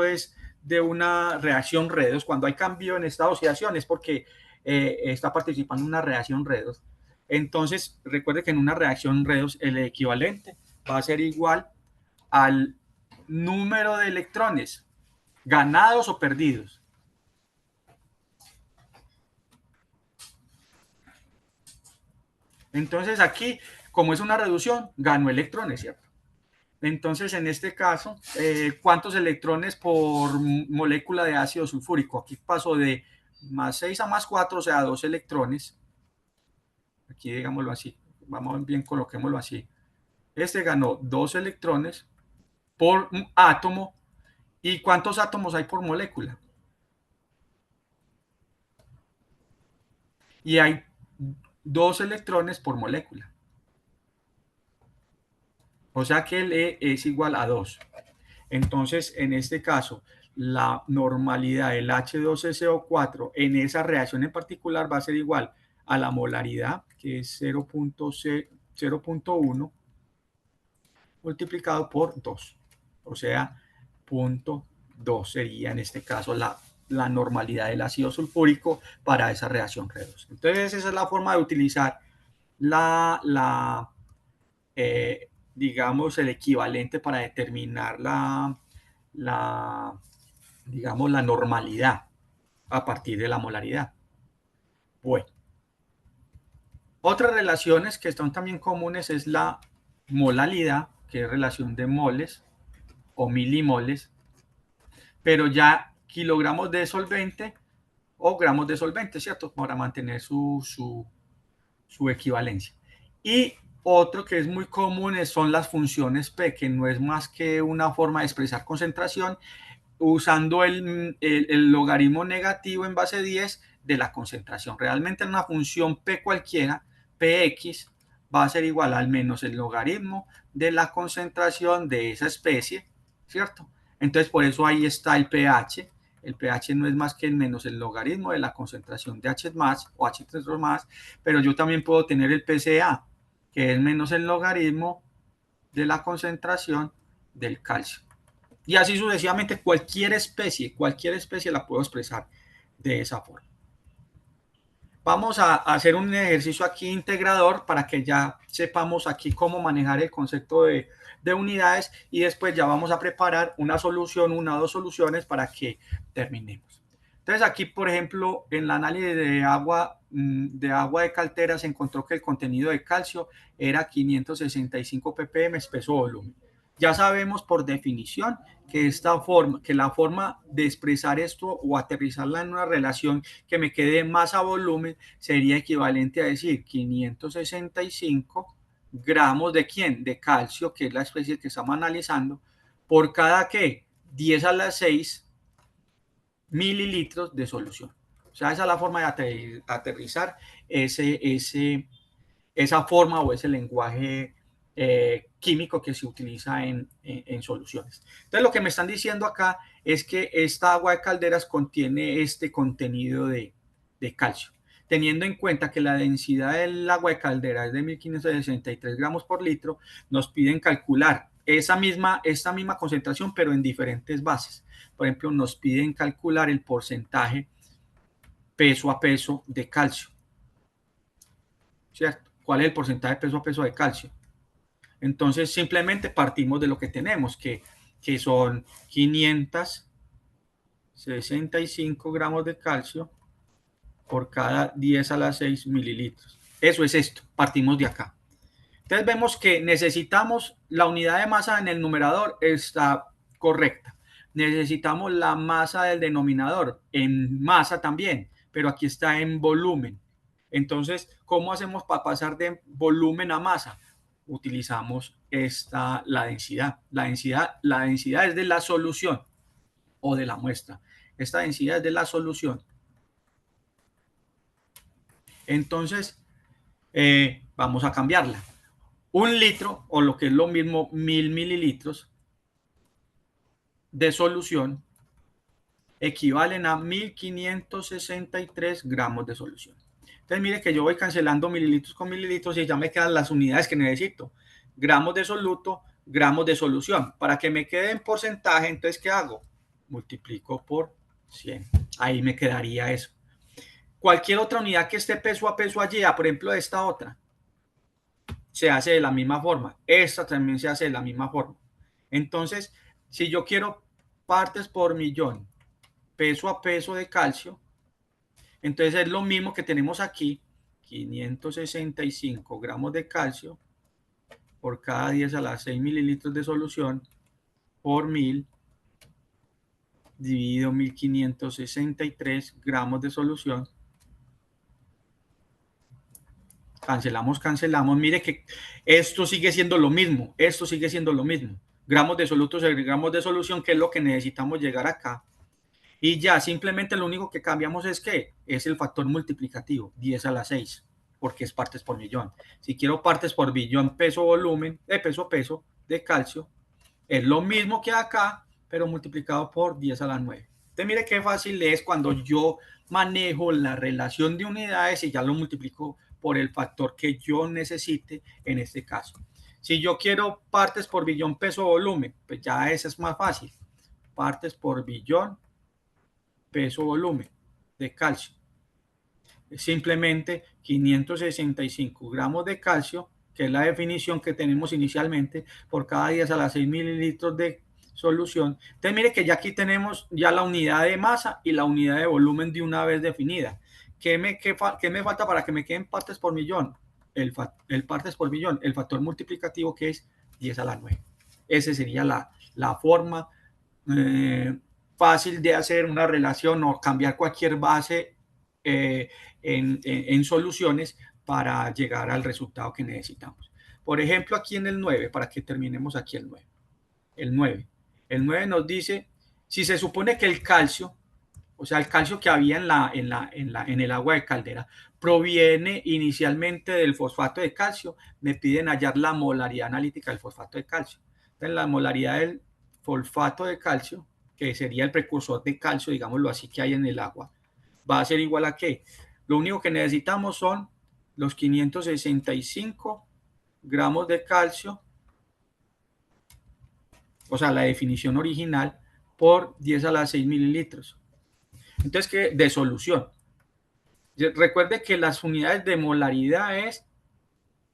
es de una reacción redox. Cuando hay cambio en estado de oxidación es porque está participando en una reacción redox. Entonces, recuerde que en una reacción redox el equivalente va a ser igual al número de electrones ganados o perdidos. Entonces aquí, como es una reducción, ganó electrones, ¿cierto? Entonces, en este caso, ¿cuántos electrones por molécula de ácido sulfúrico? Aquí pasó de +6 a +4, o sea, 2 electrones. Aquí digámoslo así. Vamos bien, coloquémoslo así. Este ganó 2 electrones por átomo. ¿Y cuántos átomos hay por molécula? Y hay 2 electrones por molécula. O sea que el E es igual a 2. Entonces, en este caso, la normalidad del H2SO4 en esa reacción en particular va a ser igual a la molaridad, que es 0.1 multiplicado por 2. O sea, 0.2 sería en este caso la normalidad del ácido sulfúrico para esa reacción redox. Entonces, esa es la forma de utilizar la digamos, el equivalente para determinar la, digamos, la normalidad a partir de la molaridad. Bueno, otras relaciones que son también comunes es la molalidad, que es relación de moles o milimoles, pero ya kilogramos de solvente o gramos de solvente, ¿cierto? Para mantener su equivalencia. Y Otro que es muy común son las funciones P, que no es más que una forma de expresar concentración usando el logaritmo negativo en base 10 de la concentración. Realmente una función P cualquiera, Px, va a ser igual al menos el logaritmo de la concentración de esa especie, ¿cierto? Entonces por eso ahí está el pH. El pH no es más que el menos el logaritmo de la concentración de H más o H3 más, pero yo también puedo tener el PCA, que es menos el logaritmo de la concentración del calcio. Y así sucesivamente cualquier especie la puedo expresar de esa forma. Vamos a hacer un ejercicio aquí integrador para que ya sepamos aquí cómo manejar el concepto de unidades y después ya vamos a preparar una solución, una o dos soluciones para que terminemos. Entonces aquí, por ejemplo, en el análisis de agua de caltera se encontró que el contenido de calcio era 565 ppm peso volumen. Ya sabemos por definición que la forma de expresar esto o aterrizarla en una relación que me quede masa-volumen sería equivalente a decir 565 gramos de ¿quién? De calcio, que es la especie que estamos analizando, por cada ¿qué? 10 a la 6 mililitros de solución. O sea, esa es la forma de aterrizar esa forma o ese lenguaje químico que se utiliza en soluciones. Entonces, lo que me están diciendo acá es que esta agua de calderas contiene este contenido de calcio. Teniendo en cuenta que la densidad del agua de caldera es de 1563 gramos por litro, nos piden calcular esta misma concentración, pero en diferentes bases. Por ejemplo, nos piden calcular el porcentaje peso a peso de calcio, ¿cierto? ¿Cuál es el porcentaje peso a peso de calcio? Entonces, simplemente partimos de lo que tenemos, que son 565 gramos de calcio por cada 10 a la 6 mililitros. Eso es esto, partimos de acá. Entonces vemos que necesitamos la unidad de masa en el numerador, está correcta. Necesitamos la masa del denominador en masa también, pero aquí está en volumen. Entonces, ¿cómo hacemos para pasar de volumen a masa? Utilizamos la densidad. La densidad es de la solución o de la muestra. Esta densidad es de la solución. Entonces, vamos a cambiarla. 1 litro, o lo que es lo mismo, 1000 mililitros de solución equivalen a 1563 gramos de solución. Entonces, mire que yo voy cancelando mililitros con mililitros y ya me quedan las unidades que necesito. Gramos de soluto, gramos de solución. Para que me quede en porcentaje, entonces, ¿qué hago? Multiplico por 100. Ahí me quedaría eso. Cualquier otra unidad que esté peso a peso allí, por ejemplo, esta otra, se hace de la misma forma. Esta también se hace de la misma forma. Entonces, si yo quiero partes por millón, peso a peso de calcio, entonces es lo mismo que tenemos aquí, 565 gramos de calcio por cada 10 a la 6 mililitros de solución por 1000 dividido 1563 gramos de solución. Cancelamos. Mire que esto sigue siendo lo mismo. Gramos de soluto sobre gramos de solución, que es lo que necesitamos llegar acá. Y ya, simplemente lo único que cambiamos es que es el factor multiplicativo, 10 a la 6, porque es partes por millón. Si quiero partes por billón peso-volumen, peso de calcio, es lo mismo que acá, pero multiplicado por 10 a la 9. Entonces, mire qué fácil es cuando yo manejo la relación de unidades y ya lo multiplico por el factor que yo necesite en este caso. Si yo quiero partes por billón peso-volumen, pues ya esa es más fácil. Partes por billón peso-volumen de calcio. Simplemente 565 gramos de calcio, que es la definición que tenemos inicialmente, por cada 10 a la 6 mililitros de solución. Entonces, mire que ya aquí tenemos ya la unidad de masa y la unidad de volumen de una vez definida. ¿Qué me falta para que me queden partes por millón? El partes por millón, el factor multiplicativo, que es 10 a la 9. Esa sería la forma fácil de hacer una relación o cambiar cualquier base en soluciones para llegar al resultado que necesitamos. Por ejemplo, aquí en el 9, para que terminemos aquí el 9. El 9. El 9 nos dice, si se supone que el calcio, o sea, el calcio que había en el agua de caldera, proviene inicialmente del fosfato de calcio, me piden hallar la molaridad analítica del fosfato de calcio. Entonces, la molaridad del fosfato de calcio, que sería el precursor de calcio, digámoslo así, que hay en el agua, va a ser igual a ¿qué? Lo único que necesitamos son los 565 gramos de calcio, o sea, la definición original, por 10 a la 6 mililitros. Entonces, ¿qué? De solución. Recuerde que las unidades de molaridad es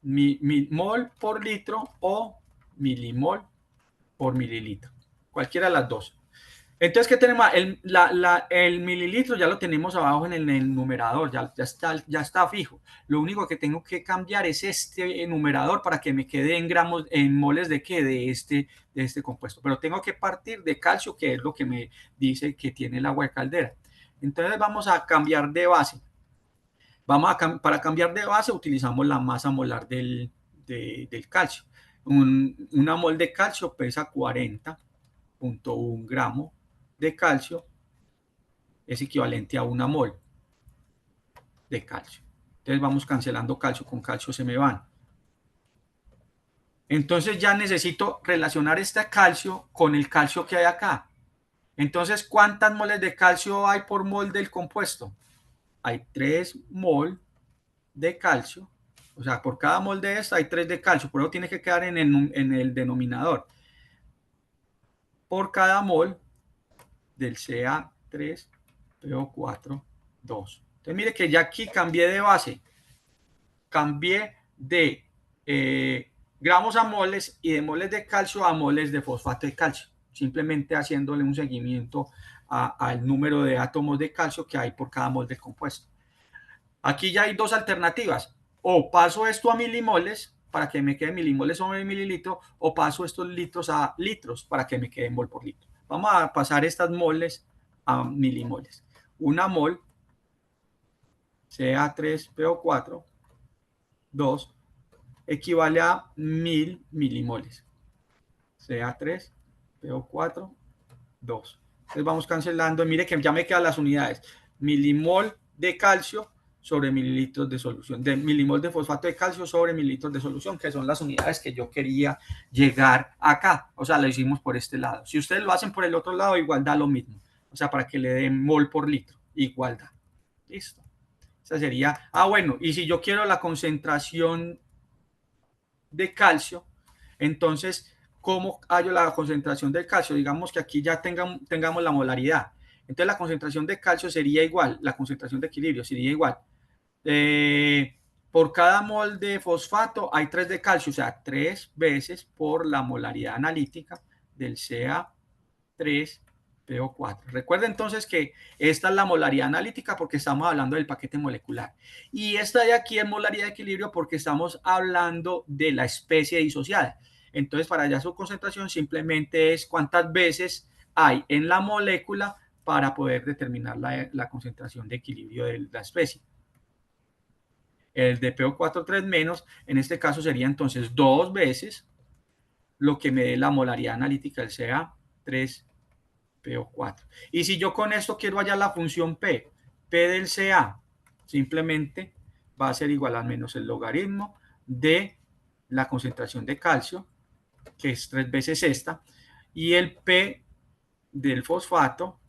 mol por litro o milimol por mililitro. Cualquiera de las dos. Entonces, ¿qué tenemos? El mililitro ya lo tenemos abajo en el numerador, ya está fijo. Lo único que tengo que cambiar es este numerador para que me quede en gramos, en moles de qué, de este compuesto. Pero tengo que partir de calcio, que es lo que me dice que tiene el agua de caldera. Entonces vamos a cambiar de base. Para cambiar de base utilizamos la masa molar del calcio. Una mol de calcio pesa 40.1 gramos de calcio, es equivalente a una mol de calcio. Entonces vamos cancelando calcio con calcio, se me van. Entonces ya necesito relacionar este calcio con el calcio que hay acá. Entonces, ¿cuántas moles de calcio hay por mol del compuesto? Hay 3 mol de calcio. O sea, por cada mol de esta hay 3 de calcio. Por eso tiene que quedar en el denominador. Por cada mol del Ca3PO4, 2. Entonces, mire que ya aquí cambié de base. Cambié de gramos a moles y de moles de calcio a moles de fosfato de calcio. Simplemente haciéndole un seguimiento al número de átomos de calcio que hay por cada mol del compuesto. Aquí ya hay dos alternativas. O paso esto a milimoles para que me quede milimoles sobre mililitro, o paso estos litros a litros para que me quede mol por litro. Vamos a pasar estas moles a milimoles. Una mol, Ca3PO4, 2, equivale a 1000 milimoles. Ca3PO4, 2. Entonces vamos cancelando. Mire que ya me quedan las unidades. Milimol de calcio sobre mililitros de solución, de milimol de fosfato de calcio sobre mililitros de solución, que son las unidades que yo quería llegar acá. O sea, lo hicimos por este lado. Si ustedes lo hacen por el otro lado, igual da lo mismo. O sea, para que le den mol por litro, igual da. Listo. Esa sería, bueno, y si yo quiero la concentración de calcio, entonces, ¿cómo hallo la concentración del calcio? Digamos que aquí ya tengamos la molaridad. Entonces, la concentración de calcio sería igual, la concentración de equilibrio sería igual. Por cada mol de fosfato hay 3 de calcio, o sea, 3 veces por la molaridad analítica del Ca3PO4. Recuerda entonces que esta es la molaridad analítica porque estamos hablando del paquete molecular. Y esta de aquí es molaridad de equilibrio porque estamos hablando de la especie disociada. Entonces, para hallar su concentración simplemente es cuántas veces hay en la molécula para poder determinar la concentración de equilibrio de la especie. El de PO4 menos, en este caso sería entonces 2 veces lo que me dé la molaridad analítica del Ca3PO4. Y si yo con esto quiero hallar la función P del Ca, simplemente va a ser igual al menos el logaritmo de la concentración de calcio, que es 3 veces esta, y el P del fosfato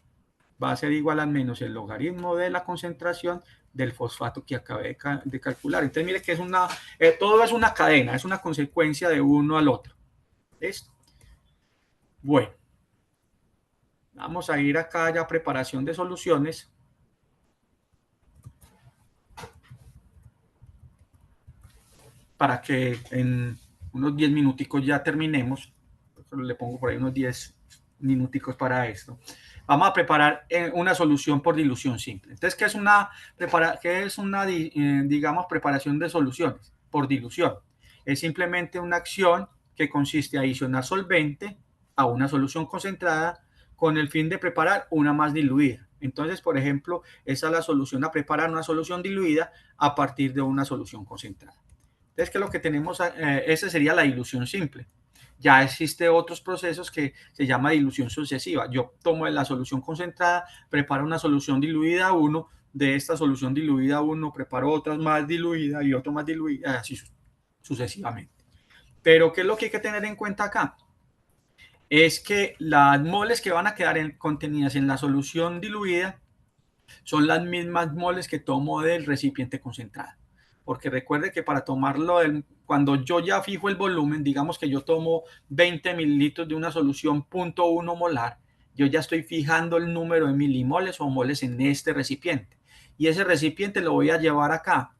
va a ser igual al menos el logaritmo de la concentración del fosfato que acabé de calcular. Entonces, mire que todo es una cadena, es una consecuencia de uno al otro. ¿Listo? Bueno, vamos a ir acá ya a preparación de soluciones. Para que en unos 10 minuticos ya terminemos. Le pongo por ahí unos 10 minuticos para esto. Vamos a preparar una solución por dilución simple. Entonces, ¿qué es una digamos, preparación de soluciones por dilución? Es simplemente una acción que consiste en adicionar solvente a una solución concentrada con el fin de preparar una más diluida. Entonces, por ejemplo, esa es la solución a preparar una solución diluida a partir de una solución concentrada. Entonces, ¿qué es lo que tenemos? Esa sería la dilución simple. Ya existe otros procesos que se llama dilución sucesiva. Yo tomo la solución concentrada, preparo una solución diluida 1, de esta solución diluida 1 preparo otra más diluida y otra más diluida, así sucesivamente. Pero ¿qué es lo que hay que tener en cuenta acá? Es que las moles que van a quedar contenidas en la solución diluida son las mismas moles que tomo del recipiente concentrado. Porque recuerde que para tomarlo, cuando yo ya fijo el volumen, digamos que yo tomo 20 mililitros de una solución 0.1 molar, yo ya estoy fijando el número de milimoles o moles en este recipiente. Y ese recipiente lo voy a llevar acá.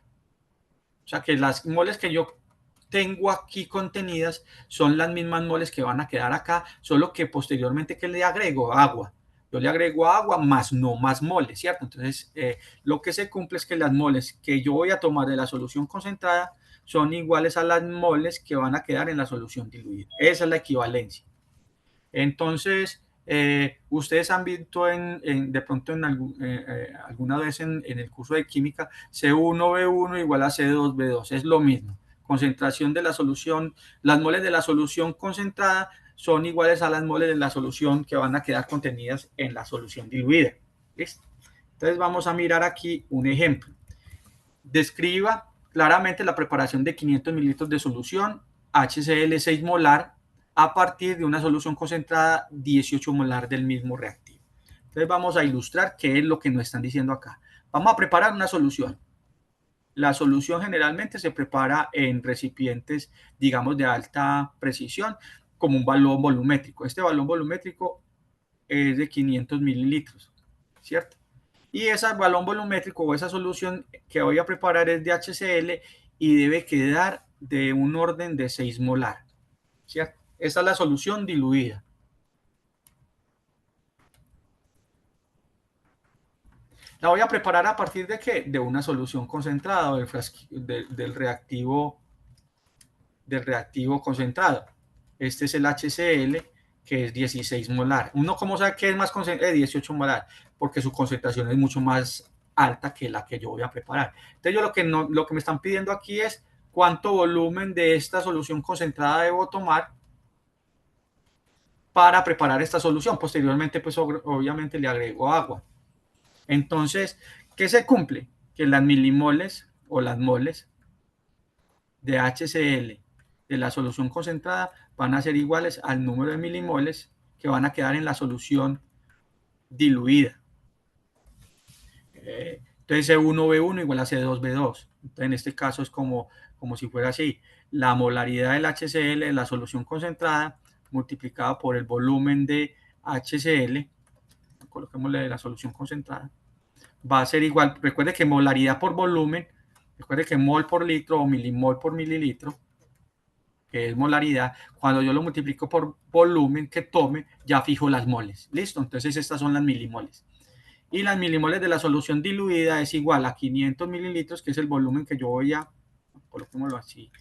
O sea que las moles que yo tengo aquí contenidas son las mismas moles que van a quedar acá, solo que posteriormente que le agrego agua. Yo le agrego agua más no más moles, ¿cierto? Entonces, lo que se cumple es que las moles que yo voy a tomar de la solución concentrada son iguales a las moles que van a quedar en la solución diluida. Esa es la equivalencia. Entonces, ustedes han visto de pronto alguna vez en el curso de química, C1V1 igual a C2V2, es lo mismo. Concentración de la solución, las moles de la solución concentrada son iguales a las moles de la solución que van a quedar contenidas en la solución diluida. ¿Listo? Entonces vamos a mirar aquí un ejemplo. Describa claramente la preparación de 500 mililitros de solución HCl 6 molar a partir de una solución concentrada 18 molar del mismo reactivo. Entonces vamos a ilustrar qué es lo que nos están diciendo acá. Vamos a preparar una solución. La solución generalmente se prepara en recipientes, digamos, de alta precisión, como un balón volumétrico. Este balón volumétrico es de 500 mililitros, ¿cierto? Y ese balón volumétrico o esa solución que voy a preparar es de HCl y debe quedar de un orden de 6 molar, ¿cierto? Esa es la solución diluida. La voy a preparar a partir de qué? De una solución concentrada del reactivo concentrado. Este es el HCl, que es 16 molar. Uno, ¿cómo sabe que es más concentrado? 18 molar, porque su concentración es mucho más alta que la que yo voy a preparar. Entonces, yo lo que me están pidiendo aquí es cuánto volumen de esta solución concentrada debo tomar para preparar esta solución. Posteriormente, pues obviamente le agrego agua. Entonces, ¿qué se cumple? Que las milimoles o las moles de HCl de la solución concentrada van a ser iguales al número de milimoles que van a quedar en la solución diluida. Entonces C1V1 igual a C2V2. Entonces en este caso es como si fuera así. La molaridad del HCl en la solución concentrada multiplicada por el volumen de HCl, coloquémosle la solución concentrada, va a ser igual. Recuerde que molaridad por volumen, recuerde que mol por litro o milimol por mililitro, que es molaridad, cuando yo lo multiplico por volumen que tome, ya fijo las moles. ¿Listo? Entonces estas son las milimoles. Y las milimoles de la solución diluida es igual a 500 mililitros, que es el volumen que yo voy a, coloquémoslo así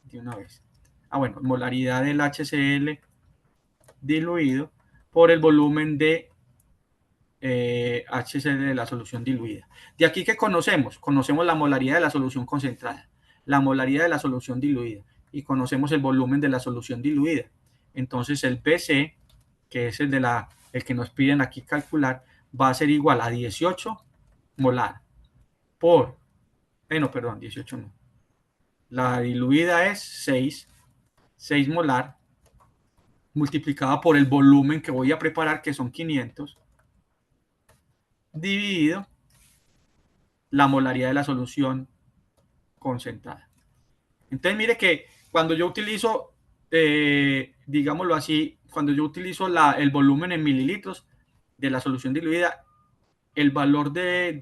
de una vez. Bueno, molaridad del HCl diluido por el volumen de HCl de la solución diluida. De aquí que conocemos la molaridad de la solución concentrada, la molaridad de la solución diluida y conocemos el volumen de la solución diluida. Entonces el PC, que es el que nos piden aquí calcular, va a ser igual a 18 molar por, no, perdón, 18 no. La diluida es 6 molar multiplicada por el volumen que voy a preparar, que son 500, dividido la molaridad de la solución concentrada. Entonces, mire que cuando yo utilizo, digámoslo así, cuando yo utilizo el volumen en mililitros de la solución diluida, el valor del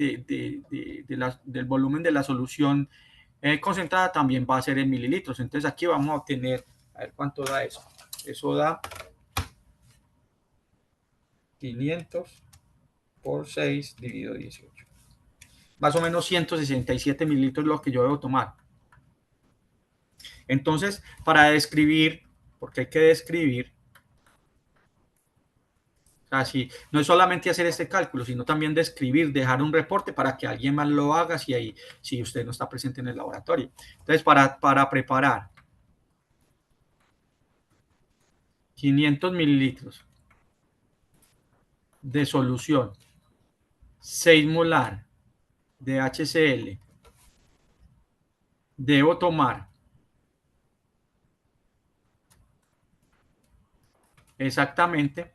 volumen de la solución concentrada también va a ser en mililitros. Entonces, aquí vamos a obtener, a ver cuánto da eso. Eso da 500 por 6 dividido 18. Más o menos 167 mililitros lo que yo debo tomar. Entonces, para describir, porque hay que describir, O sea, si, no es solamente hacer este cálculo, sino también de escribir, dejar un reporte para que alguien más lo haga si usted no está presente en el laboratorio. Entonces, para preparar 500 mililitros de solución 6 molar de HCl, debo tomar exactamente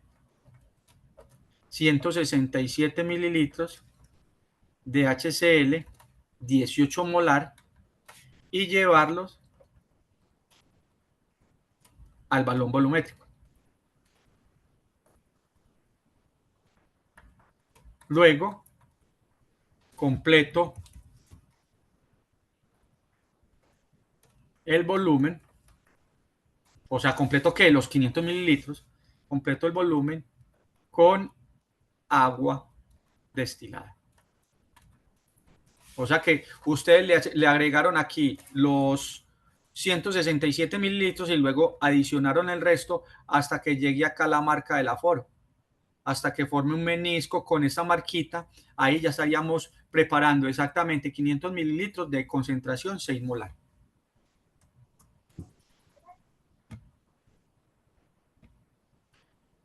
167 mililitros de HCl, 18 molar, y llevarlos al balón volumétrico. Luego, completo el volumen, o sea, completo que los 500 mililitros, completo el volumen con agua destilada. O sea que ustedes le agregaron aquí los 167 mililitros y luego adicionaron el resto hasta que llegue acá la marca del aforo, hasta que forme un menisco con esta marquita. Ahí ya estaríamos preparando exactamente 500 mililitros de concentración 6 molar.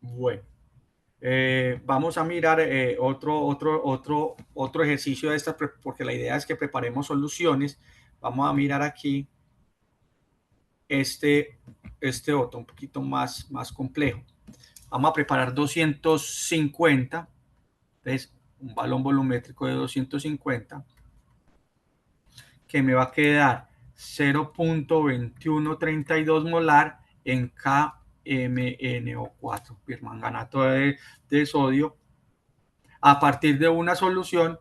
Bueno, vamos a mirar otro ejercicio de estas, porque la idea es que preparemos soluciones. Vamos a mirar aquí este, este otro, un poquito más complejo. Vamos a preparar 250, entonces un balón volumétrico de 250, que me va a quedar 0.2132 molar en KMNO4, permanganato de sodio, a partir de una solución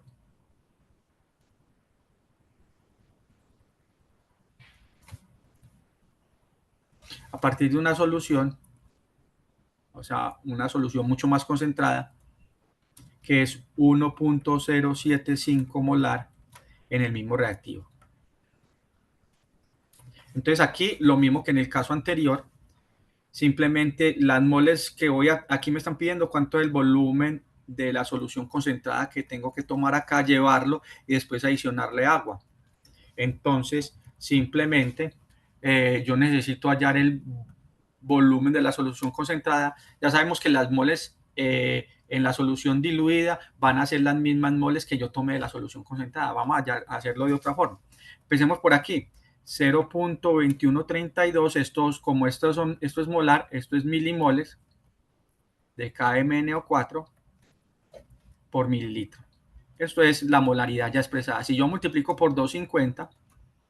a partir de una solución, o sea, una solución mucho más concentrada, que es 1.075 molar en el mismo reactivo. Entonces aquí lo mismo que en el caso anterior, simplemente las moles que aquí me están pidiendo cuánto es el volumen de la solución concentrada que tengo que tomar acá, llevarlo y después adicionarle agua. Entonces, simplemente yo necesito hallar el volumen de la solución concentrada. Ya sabemos que las moles en la solución diluida van a ser las mismas moles que yo tomé de la solución concentrada. Vamos a hacerlo de otra forma. Empecemos por aquí. 0.2132, esto es molar, esto es milimoles de KMNO4 por mililitro. Esto es la molaridad ya expresada. Si yo multiplico por 250,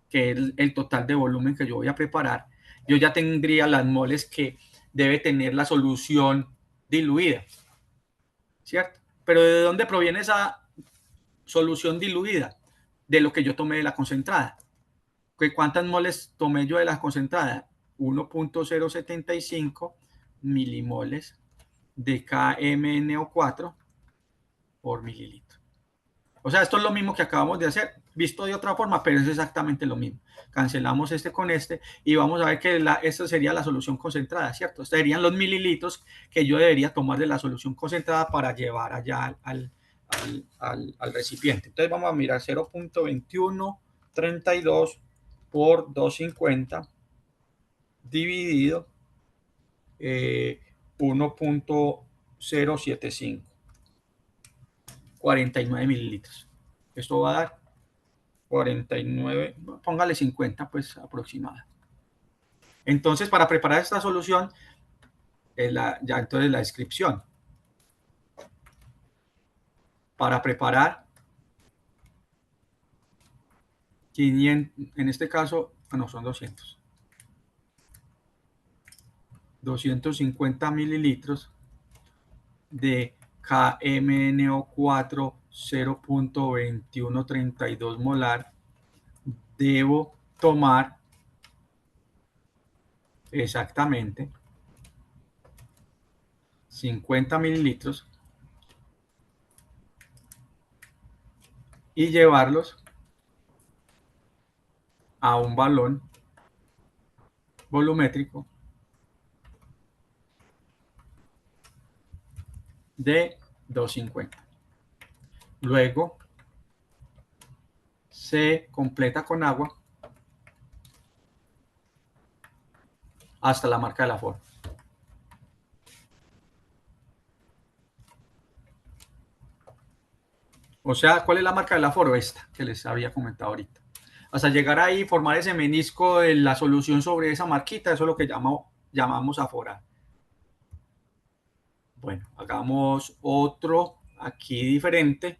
que es el total de volumen que yo voy a preparar, yo ya tendría las moles que debe tener la solución diluida, ¿cierto? Pero ¿de dónde proviene esa solución diluida? De lo que yo tomé de la concentrada. ¿Cuántas moles tomé yo de la concentrada? 1.075 milimoles de KMNO4 por mililitro. O sea, esto es lo mismo que acabamos de hacer, visto de otra forma, pero es exactamente lo mismo. Cancelamos este con este y vamos a ver que esta sería la solución concentrada, ¿cierto? Estos serían los mililitros que yo debería tomar de la solución concentrada para llevar allá al recipiente. Entonces vamos a mirar 0.2132 por 250 dividido 1.075, 49 mililitros. Esto va a dar 49, póngale 50 pues aproximada. Entonces para preparar esta solución, ya entonces la descripción. Para preparar 500, en este caso, no son 250 mililitros de KMNO4 0.2132 molar, debo tomar exactamente 50 mililitros y llevarlos a un balón volumétrico de 250. Luego se completa con agua hasta la marca del aforo. O sea, ¿cuál es la marca del aforo? Esta que les había comentado ahorita. Hasta llegar ahí, formar ese menisco de la solución sobre esa marquita, eso es lo que llamamos aforar. Bueno, hagamos otro aquí diferente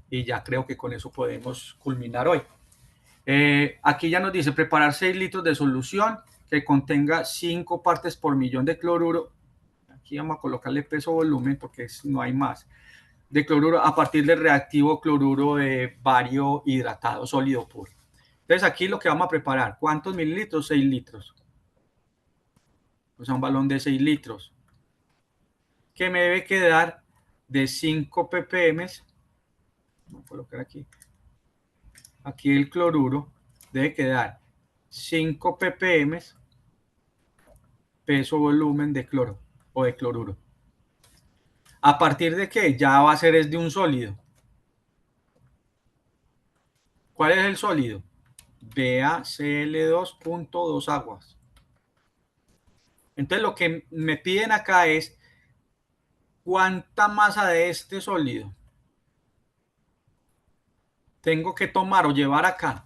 y ya creo que con eso podemos culminar hoy. Aquí ya nos dice preparar 6 litros de solución que contenga 5 partes por millón de cloruro. Aquí vamos a colocarle peso volumen porque no hay más. De cloruro a partir del reactivo cloruro de bario hidratado, sólido puro. Entonces aquí lo que vamos a preparar, ¿cuántos mililitros? 6 litros. O sea, un balón de 6 litros. Que me debe quedar de 5 ppm. Vamos a colocar aquí. Aquí el cloruro debe quedar 5 ppm peso volumen de cloro o de cloruro. ¿A partir de qué? Ya va a ser es de un sólido. ¿Cuál es el sólido? BaCl2.2 aguas. Entonces lo que me piden acá es cuánta masa de este sólido tengo que tomar o llevar acá,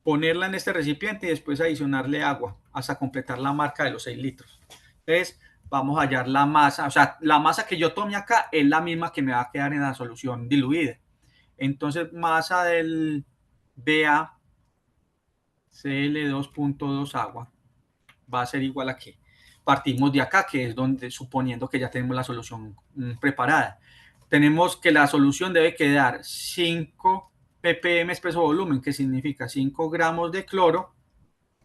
ponerla en este recipiente y después adicionarle agua hasta completar la marca de los 6 litros. Entonces vamos a hallar la masa, o sea, la masa que yo tome acá es la misma que me va a quedar en la solución diluida. Entonces masa del BaCl2.2 agua va a ser igual a que partimos de acá, que es donde suponiendo que ya tenemos la solución preparada. Tenemos que la solución debe quedar 5 ppm peso volumen, que significa 5 gramos de cloro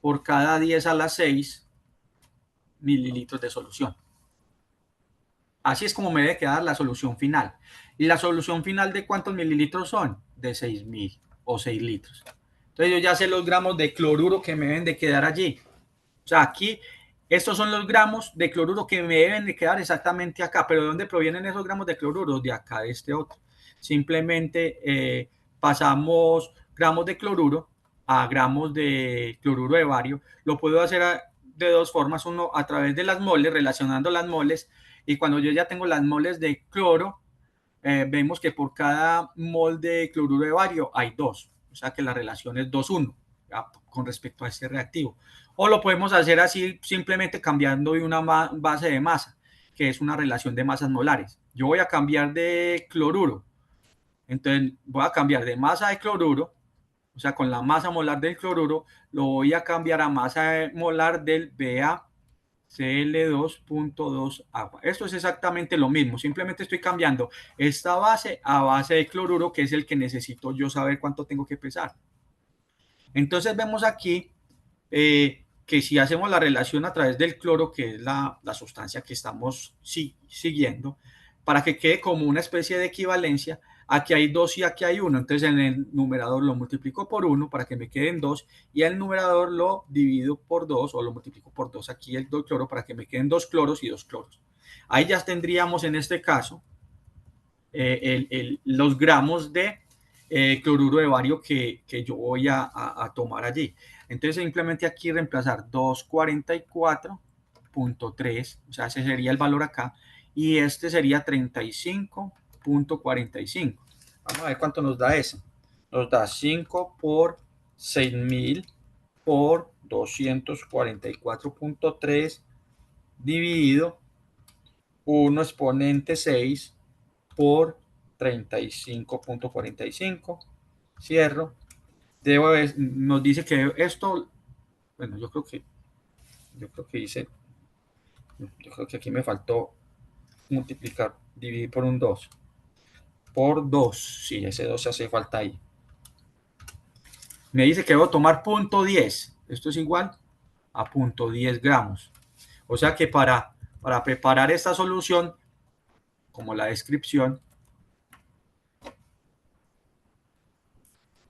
por cada 10 a la 6 mililitros de solución. Así es como me debe quedar la solución final. ¿Y la solución final de cuántos mililitros son? De 6.000 o 6 litros. Entonces yo ya sé los gramos de cloruro que me deben de quedar allí. O sea, aquí estos son los gramos de cloruro que me deben de quedar exactamente acá. ¿Pero de dónde provienen esos gramos de cloruro? De acá, de este otro. Simplemente pasamos gramos de cloruro a gramos de cloruro de bario. Lo puedo hacer de dos formas. Uno, a través de las moles, relacionando las moles. Y cuando yo ya tengo las moles de cloro, vemos que por cada mol de cloruro de bario hay 2. O sea que la relación es 2:1 con respecto a este reactivo. O lo podemos hacer así simplemente cambiando de una base de masa, que es una relación de masas molares. Yo voy a cambiar de cloruro. Entonces voy a cambiar de masa de cloruro, o sea, con la masa molar del cloruro, lo voy a cambiar a masa molar del BaCl2.2 agua. Esto es exactamente lo mismo, simplemente estoy cambiando esta base a base de cloruro, que es el que necesito yo saber cuánto tengo que pesar. Entonces vemos aquí que si hacemos la relación a través del cloro, que es la sustancia que estamos siguiendo, para que quede como una especie de equivalencia, aquí hay 2 y aquí hay 1. Entonces en el numerador lo multiplico por 1 para que me queden 2 y el numerador lo divido por 2 o lo multiplico por 2 aquí el cloro para que me queden 2 cloros y 2 cloros. Ahí ya tendríamos en este caso los gramos de cloruro de bario que yo voy a tomar allí. Entonces simplemente aquí reemplazar 244.3, o sea, ese sería el valor acá, y este sería 35.45. Vamos a ver cuánto nos da eso. Nos da 5 por 6.000 por 244.3 dividido 1 exponente 6 por 35.45. Cierro. Nos dice que esto, bueno, yo creo que hice, yo creo que aquí me faltó multiplicar, dividir por un 2. Por 2, sí, ese 2 hace falta ahí. Me dice que debo tomar 0.10. Esto es igual a 0.10 gramos. O sea que para preparar esta solución, como la descripción,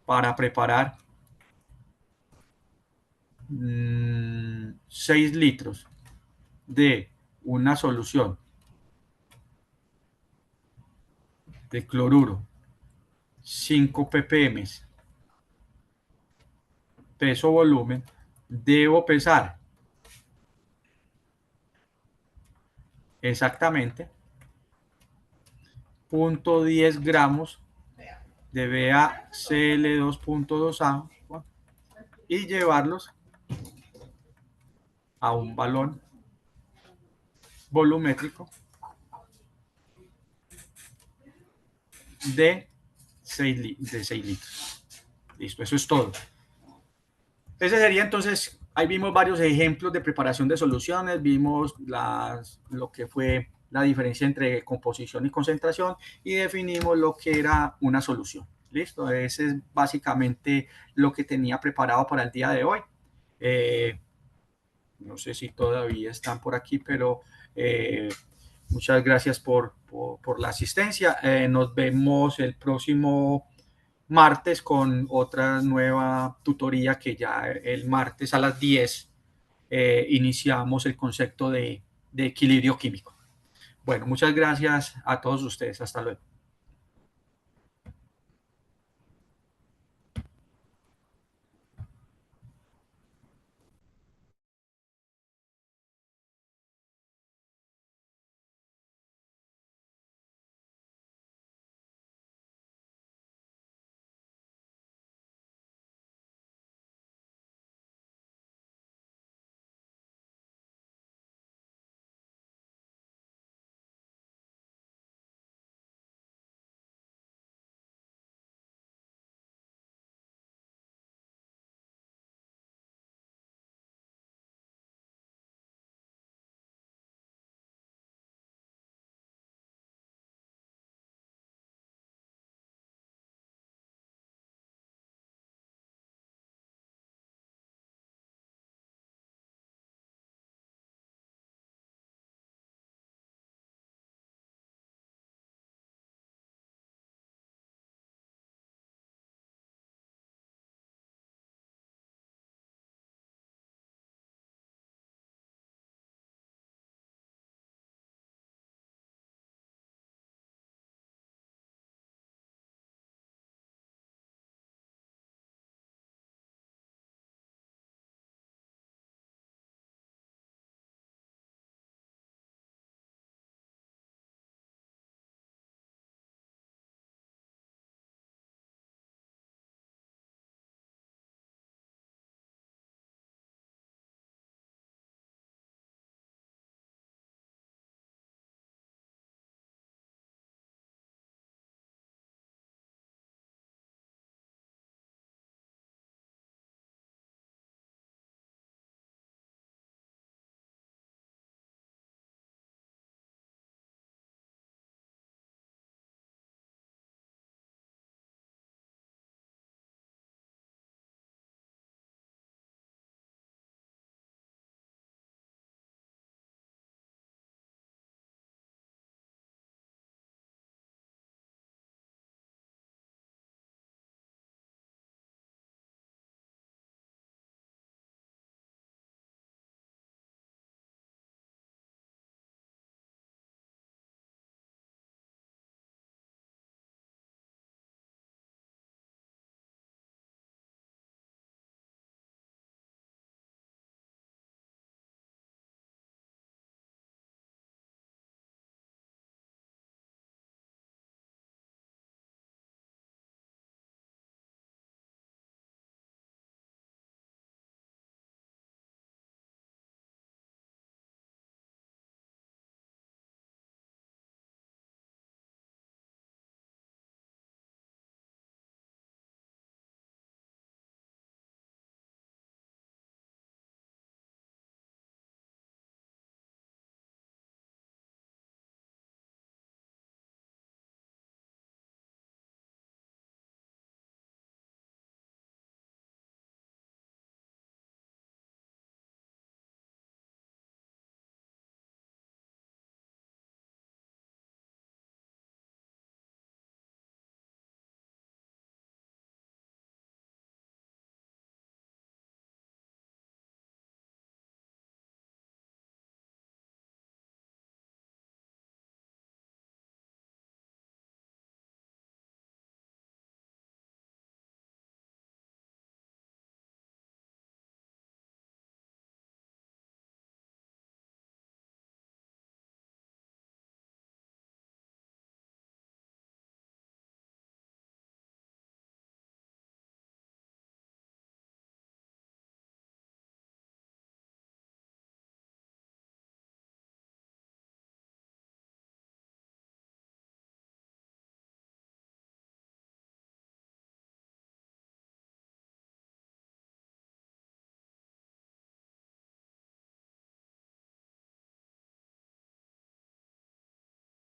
para preparar 6 litros de una solución de cloruro, 5 ppm, peso volumen, debo pesar exactamente 0.10 gramos de BaCl2.2A y llevarlos a un balón volumétrico de 6 litros. Listo, eso es todo. Ese sería entonces, ahí vimos varios ejemplos de preparación de soluciones, vimos lo que fue la diferencia entre composición y concentración y definimos lo que era una solución. Listo, ese es básicamente lo que tenía preparado para el día de hoy. No sé si todavía están por aquí, pero muchas gracias por la asistencia. Nos vemos el próximo martes con otra nueva tutoría que ya el martes a las 10 iniciamos el concepto de equilibrio químico. Bueno, muchas gracias a todos ustedes. Hasta luego.